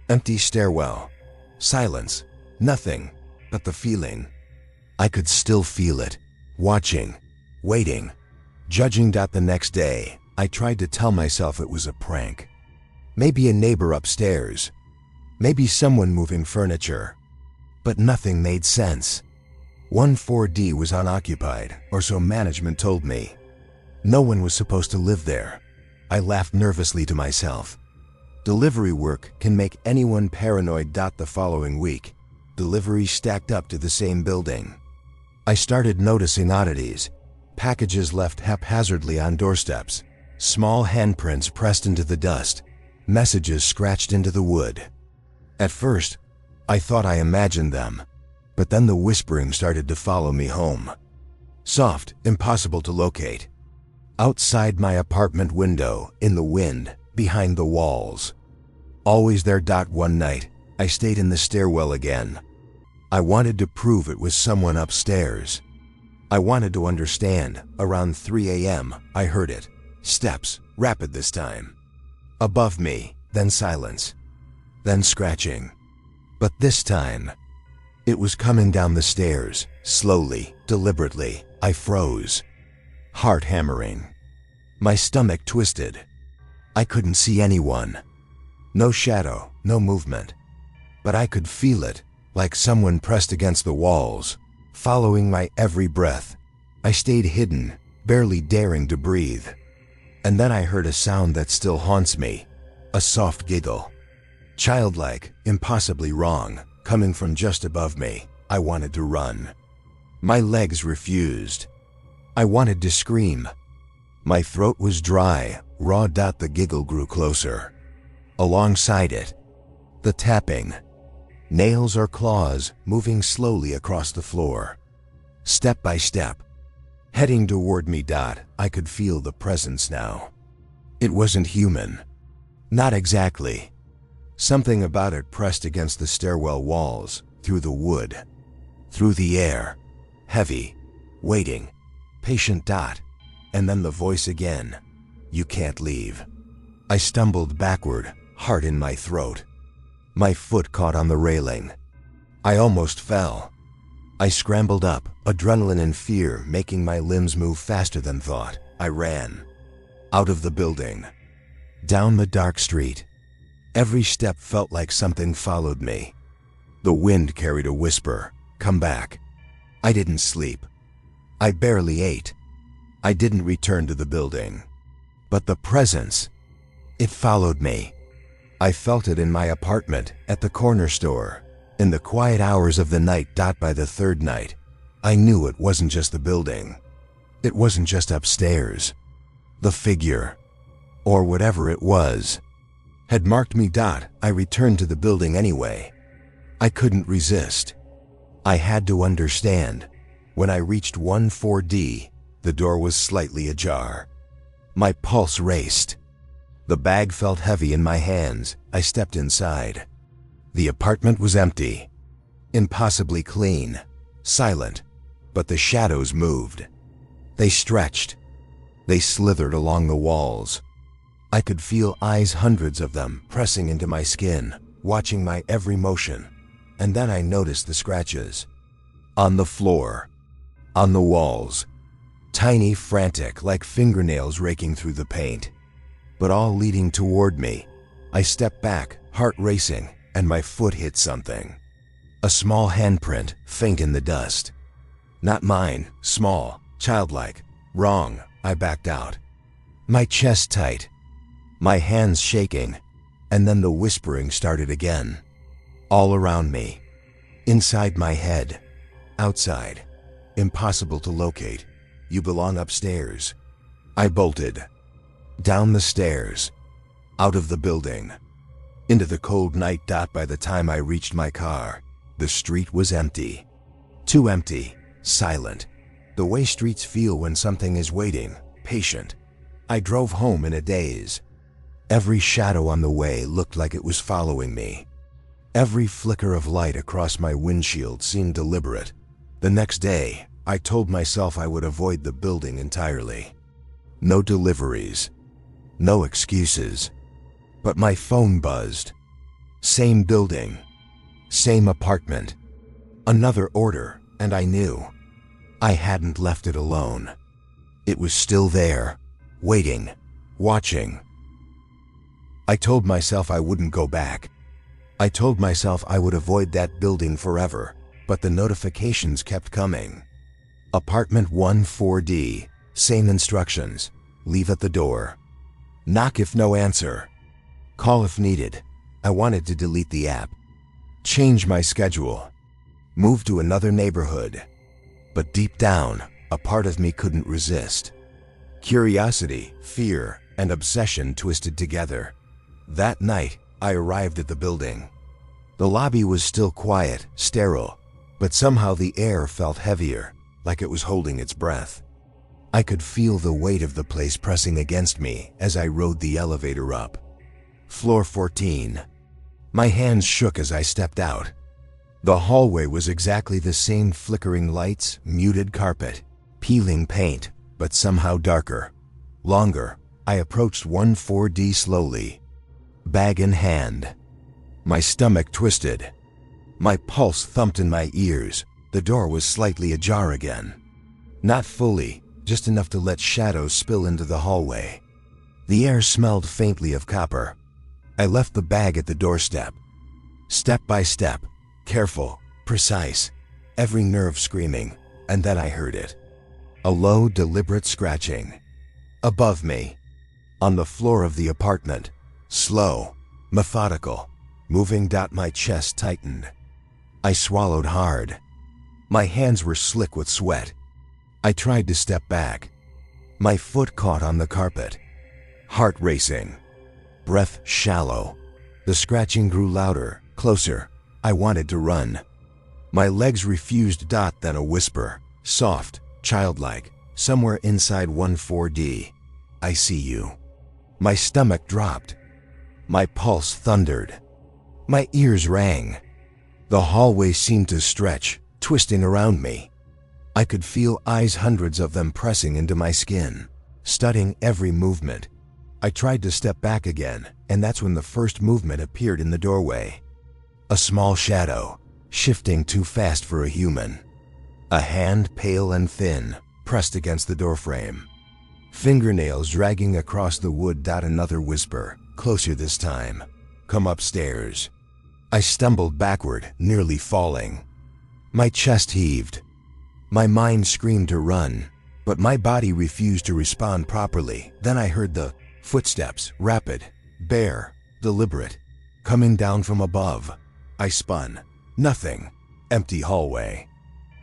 Empty stairwell. Silence. Nothing. But the feeling. I could still feel it. Watching. Waiting. Judging. The next day, I tried to tell myself it was a prank. Maybe a neighbor upstairs. Maybe someone moving furniture. But nothing made sense. 14D was unoccupied, or so management told me. No one was supposed to live there. I laughed nervously to myself. Delivery work can make anyone paranoid. The following week, deliveries stacked up to the same building. I started noticing oddities. Packages left haphazardly on doorsteps. Small handprints pressed into the dust. Messages scratched into the wood. At first, I thought I imagined them. But then the whispering started to follow me home. Soft, impossible to locate. Outside my apartment window, in the wind, behind the walls. Always there. One night, I stayed in the stairwell again. I wanted to prove it was someone upstairs. I wanted to understand. Around 3 a.m., I heard it. Steps, rapid this time. Above me, then silence. Then scratching. But this time, it was coming down the stairs, slowly, deliberately. I froze. Heart hammering. My stomach twisted. I couldn't see anyone. No shadow, no movement. But I could feel it, like someone pressed against the walls, following my every breath. I stayed hidden, barely daring to breathe. And then I heard a sound that still haunts me. A soft giggle. Childlike, impossibly wrong, coming from just above me. I wanted to run. My legs refused. I wanted to scream. My throat was dry, raw. The giggle grew closer. Alongside it, the tapping. Nails or claws moving slowly across the floor. Step by step. Heading toward me. I could feel the presence now. It wasn't human. Not exactly. Something about it pressed against the stairwell walls, through the wood, through the air. Heavy, waiting, patient. and then the voice again. You can't leave. I stumbled backward, heart in my throat. My foot caught on the railing. I almost fell. I scrambled up, adrenaline and fear making my limbs move faster than thought. I ran. Out of the building. Down the dark street. Every step felt like something followed me. The wind carried a whisper, "Come back." I didn't sleep. I barely ate. I didn't return to the building. But the presence, it followed me. I felt it in my apartment, at the corner store, in the quiet hours of the night. By the third night, I knew it wasn't just the building. It wasn't just upstairs. The figure, or whatever it was, had marked me. I returned to the building anyway. I couldn't resist. I had to understand. When I reached 14D, the door was slightly ajar. My pulse raced. The bag felt heavy in my hands. I stepped inside. The apartment was empty. Impossibly clean. Silent. But the shadows moved. They stretched. They slithered along the walls. I could feel eyes, hundreds of them, pressing into my skin, watching my every motion. And then I noticed the scratches. On the floor. On the walls. Tiny, frantic, like fingernails raking through the paint. But all leading toward me. I stepped back, heart racing, and my foot hit something. A small handprint, faint in the dust. Not mine, small, childlike. Wrong, I backed out. My chest tight. My hands shaking. And then the whispering started again. All around me. Inside my head. Outside. Impossible to locate. You belong upstairs. I bolted. Down the stairs. Out of the building. Into the cold night. By the time I reached my car, the street was empty. Too empty. Silent. The way streets feel when something is waiting, patient. I drove home in a daze. Every shadow on the way looked like it was following me. Every flicker of light across my windshield seemed deliberate. The next day, I told myself I would avoid the building entirely. No deliveries. No excuses. But my phone buzzed. Same building. Same apartment. Another order, and I knew. I hadn't left it alone. It was still there, waiting, watching. I told myself I wouldn't go back. I told myself I would avoid that building forever, but the notifications kept coming. Apartment 14D, same instructions. Leave at the door. Knock if no answer. Call if needed. I wanted to delete the app. Change my schedule. Move to another neighborhood. But deep down, a part of me couldn't resist. Curiosity, fear, and obsession twisted together. That night, I arrived at the building. The lobby was still quiet, sterile, but somehow the air felt heavier, like it was holding its breath. I could feel the weight of the place pressing against me as I rode the elevator up. Floor 14. My hands shook as I stepped out. The hallway was exactly the same: flickering lights, muted carpet, peeling paint, but somehow darker. Longer. I approached 14D slowly. Bag in hand. My stomach twisted. My pulse thumped in my ears. The door was slightly ajar again. Not fully, just enough to let shadows spill into the hallway. The air smelled faintly of copper. I left the bag at the doorstep. Step by step, careful, precise, every nerve screaming, and then I heard it. A low, deliberate scratching. Above me. On the floor of the apartment. Slow, methodical, moving. My chest tightened. I swallowed hard. My hands were slick with sweat. I tried to step back. My foot caught on the carpet. Heart racing. Breath shallow. The scratching grew louder, closer. I wanted to run. My legs refused. Then a whisper, soft, childlike, somewhere inside 14D. I see you. My stomach dropped. My pulse thundered. My ears rang. The hallway seemed to stretch, twisting around me. I could feel eyes, hundreds of them, pressing into my skin. studying every movement. I tried to step back again, and that's when the first movement appeared in the doorway. A small shadow, shifting too fast for a human. A hand, pale and thin, pressed against the doorframe. Fingernails dragging across the wood. Another whisper, closer this time. Come upstairs. I stumbled backward, nearly falling. My chest heaved. My mind screamed to run, but my body refused to respond properly. Then I heard the footsteps, rapid, bare, deliberate, coming down from above. I spun. Nothing. Empty hallway.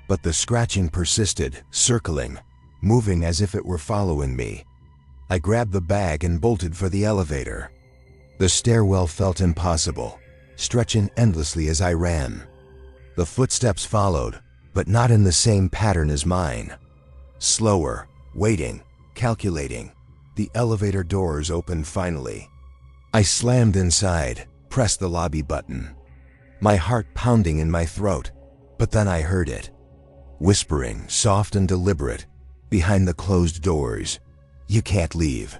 But the scratching persisted, circling, moving as if it were following me. I grabbed the bag and bolted for the elevator. The stairwell felt impossible, stretching endlessly as I ran. The footsteps followed, but not in the same pattern as mine. Slower, waiting, calculating. The elevator doors opened finally. I slammed inside, pressed the lobby button. My heart pounding in my throat, but then I heard it. Whispering, soft and deliberate, behind the closed doors. You can't leave.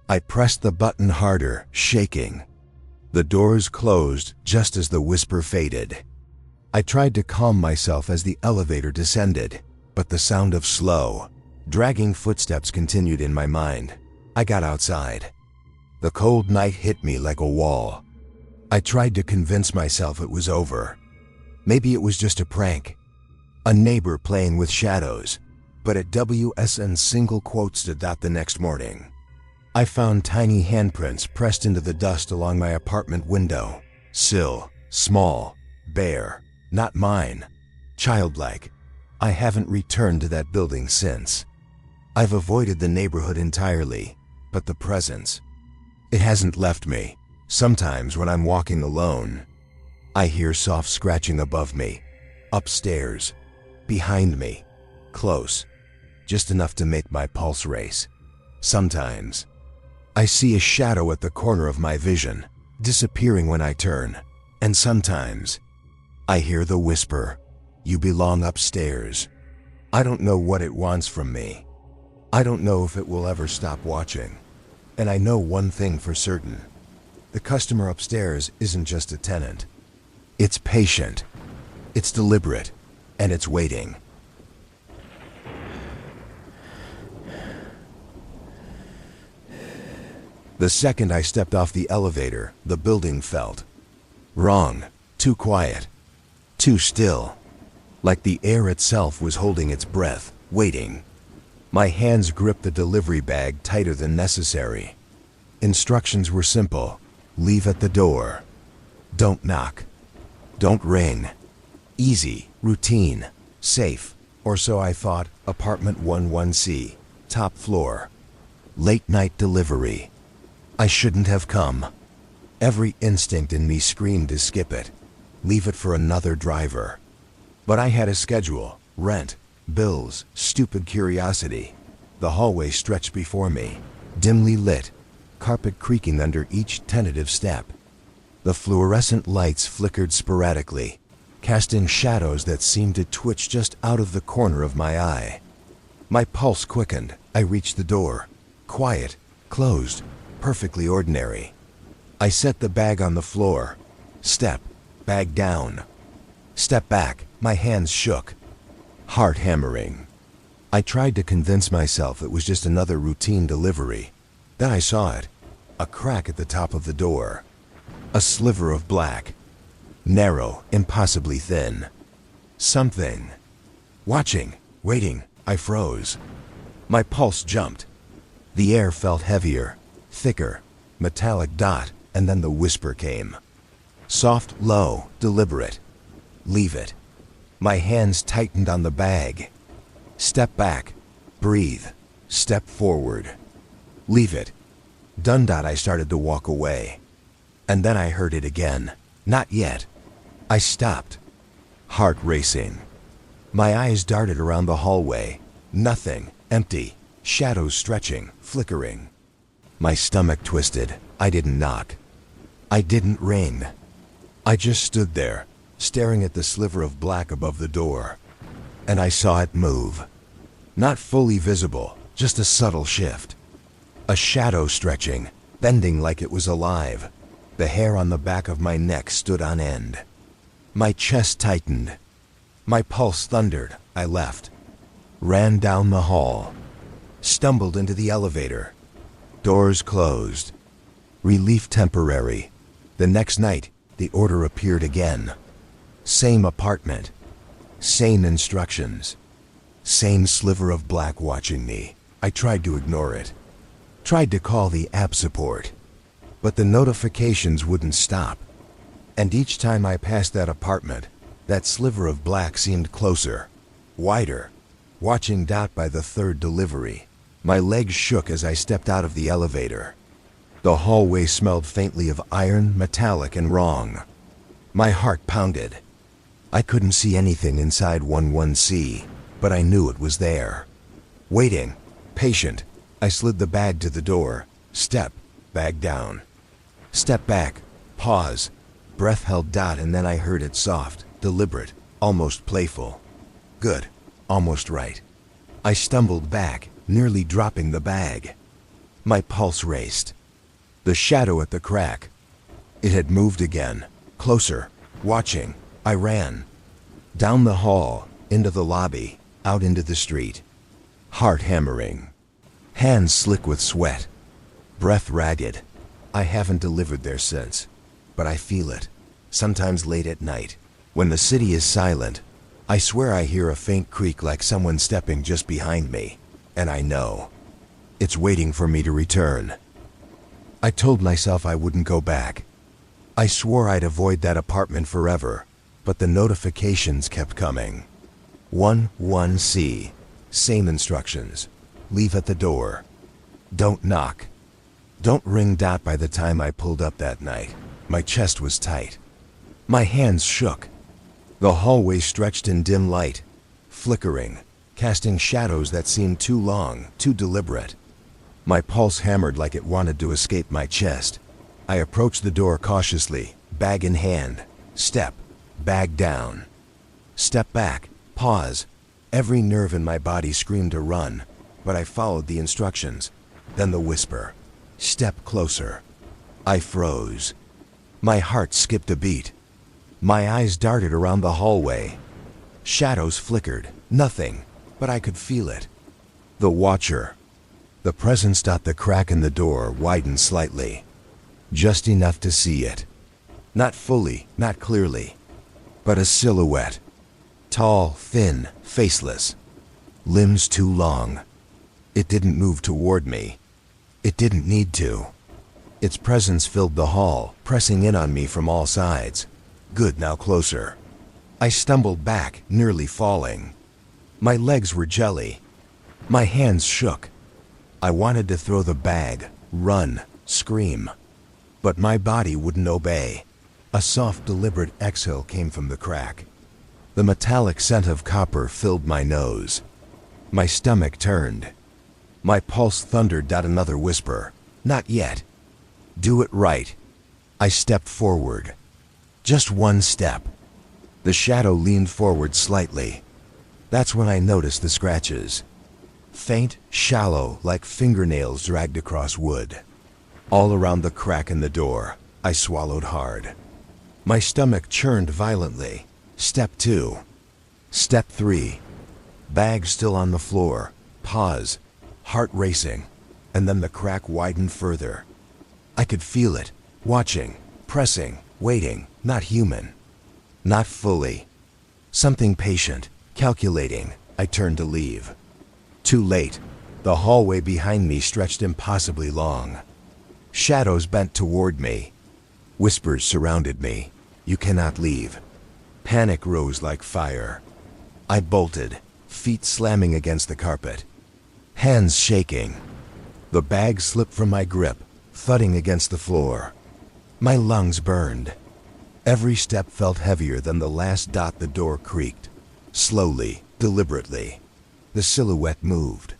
I pressed the button harder, shaking. The doors closed just as the whisper faded. I tried to calm myself as the elevator descended, but the sound of slow, dragging footsteps continued in my mind. I got outside. The cold night hit me like a wall. I tried to convince myself it was over. Maybe it was just a prank. A neighbor playing with shadows. But at WSN single quotes the next morning, I found tiny handprints pressed into the dust along my apartment window. Sill, small, bare, not mine, childlike. I haven't returned to that building since. I've avoided the neighborhood entirely, but the presence, it hasn't left me. Sometimes when I'm walking alone, I hear soft scratching above me, upstairs, behind me, close, just enough to make my pulse race. Sometimes, I see a shadow at the corner of my vision, disappearing when I turn. And sometimes, I hear the whisper, you belong upstairs. I don't know what it wants from me. I don't know if it will ever stop watching. And I know one thing for certain. The customer upstairs isn't just a tenant. It's patient, it's deliberate, and it's waiting. The second I stepped off the elevator, the building felt wrong, too quiet, too still, like the air itself was holding its breath, waiting. My hands gripped the delivery bag tighter than necessary. Instructions were simple. Leave at the door. Don't knock. Don't ring. Easy, routine, safe, or so I thought. Apartment 11C, top floor. Late night delivery. I shouldn't have come. Every instinct in me screamed to skip it. Leave it for another driver. But I had a schedule, rent, bills, stupid curiosity. The hallway stretched before me, dimly lit, carpet creaking under each tentative step. The fluorescent lights flickered sporadically, casting shadows that seemed to twitch just out of the corner of my eye. My pulse quickened. I reached the door. Quiet, closed, perfectly ordinary. I set the bag on the floor. Step, bag down. Step back, my hands shook. Heart hammering. I tried to convince myself it was just another routine delivery. Then I saw it. A crack at the top of the door. A sliver of black. Narrow, impossibly thin. Something. Watching, waiting, I froze. My pulse jumped. The air felt heavier, thicker, metallic dot, and then the whisper came. Soft, low, deliberate. Leave it. My hands tightened on the bag. Step back. Breathe. Step forward. Leave it. Done. I started to walk away. And then I heard it again. Not yet. I stopped. Heart racing. My eyes darted around the hallway. Nothing. Empty. Shadows stretching, flickering. My stomach twisted. I didn't knock. I didn't ring. I just stood there, staring at the sliver of black above the door. And I saw it move. Not fully visible, just a subtle shift. A shadow stretching, bending like it was alive. The hair on the back of my neck stood on end. My chest tightened. My pulse thundered. I left. Ran down the hall. Stumbled into the elevator. Doors closed. Relief temporary. The next night, the order appeared again. Same apartment. Same instructions. Same sliver of black watching me. I tried to ignore it. Tried to call the app support. But the notifications wouldn't stop. And each time I passed that apartment, that sliver of black seemed closer, wider, watching Dot by the third delivery. My legs shook as I stepped out of the elevator. The hallway smelled faintly of iron, metallic, and wrong. My heart pounded. I couldn't see anything inside 11C, but I knew it was there. Waiting, patient, I slid the bag to the door. Step, bag down. Step back, pause. Breath held Dot, and then I heard it soft, deliberate, almost playful. Good, almost right. I stumbled back, nearly dropping the bag. My pulse raced. The shadow at the crack. It had moved again, closer, watching. I ran. Down the hall, into the lobby, out into the street. Heart hammering. Hands slick with sweat. Breath ragged. I haven't delivered there since. But I feel it. Sometimes late at night, when the city is silent, I swear I hear a faint creak like someone stepping just behind me. And I know. It's waiting for me to return. I told myself I wouldn't go back. I swore I'd avoid that apartment forever, but the notifications kept coming. 11C. Same instructions. Leave at the door. Don't knock. Don't ring Dot. By the time I pulled up that night, my chest was tight. My hands shook. The hallway stretched in dim light, flickering, casting shadows that seemed too long, too deliberate. My pulse hammered like it wanted to escape my chest. I approached the door cautiously, bag in hand. Step, bag down. Step back, pause. Every nerve in my body screamed to run, but I followed the instructions. Then the whisper. Step closer. I froze. My heart skipped a beat. My eyes darted around the hallway. Shadows flickered. Nothing, but I could feel it. The watcher. The presence. The crack in the door widened slightly. Just enough to see it. Not fully, not clearly, but a silhouette. Tall, thin, faceless. Limbs too long. It didn't move toward me. It didn't need to. Its presence filled the hall, pressing in on me from all sides. Good, now closer. I stumbled back, nearly falling. My legs were jelly. My hands shook. I wanted to throw the bag, run, scream. But my body wouldn't obey. A soft, deliberate exhale came from the crack. The metallic scent of copper filled my nose. My stomach turned. My pulse thundered. Another whisper. Not yet. Do it right. I stepped forward. Just one step. The shadow leaned forward slightly. That's when I noticed the scratches. Faint, shallow, like fingernails dragged across wood. All around the crack in the door. I swallowed hard. My stomach churned violently. Step 2. Step 3. Bag still on the floor. Pause. Heart racing. And then the crack widened further. I could feel it. Watching. Pressing. Waiting. Not human. Not fully. Something patient. Calculating. I turned to leave. Too late. The hallway behind me stretched impossibly long. Shadows bent toward me. Whispers surrounded me. You cannot leave. Panic rose like fire. I bolted, feet slamming against the carpet. Hands shaking. The bag slipped from my grip, thudding against the floor. My lungs burned. Every step felt heavier than the last. The door creaked. Slowly, deliberately. The silhouette moved.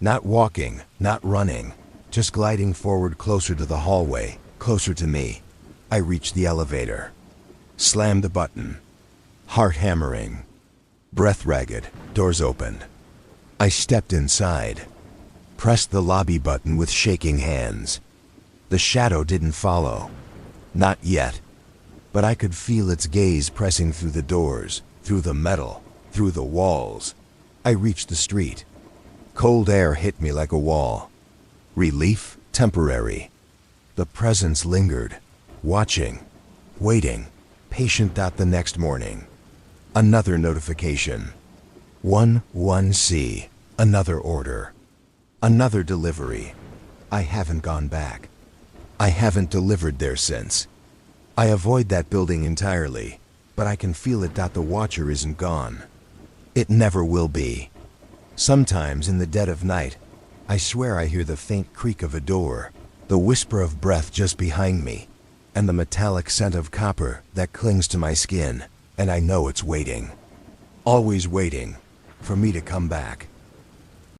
Not walking, not running, just gliding forward closer to the hallway, closer to me. I reached the elevator. Slammed the button. Heart hammering. Breath ragged. Doors opened. I stepped inside. pressed the lobby button with shaking hands. The shadow didn't follow. Not yet. But I could feel its gaze pressing through the doors, through the metal, through the walls. I reached the street. Cold air hit me like a wall. Relief, temporary. The presence lingered, watching, waiting, patient. The next morning. Another notification. 11C. Another order. Another delivery. I haven't gone back. I haven't delivered there since. I avoid that building entirely, but I can feel it. The watcher isn't gone. It never will be. Sometimes in the dead of night, I swear I hear the faint creak of a door, the whisper of breath just behind me, and the metallic scent of copper that clings to my skin, and I know it's waiting. Always waiting for me to come back.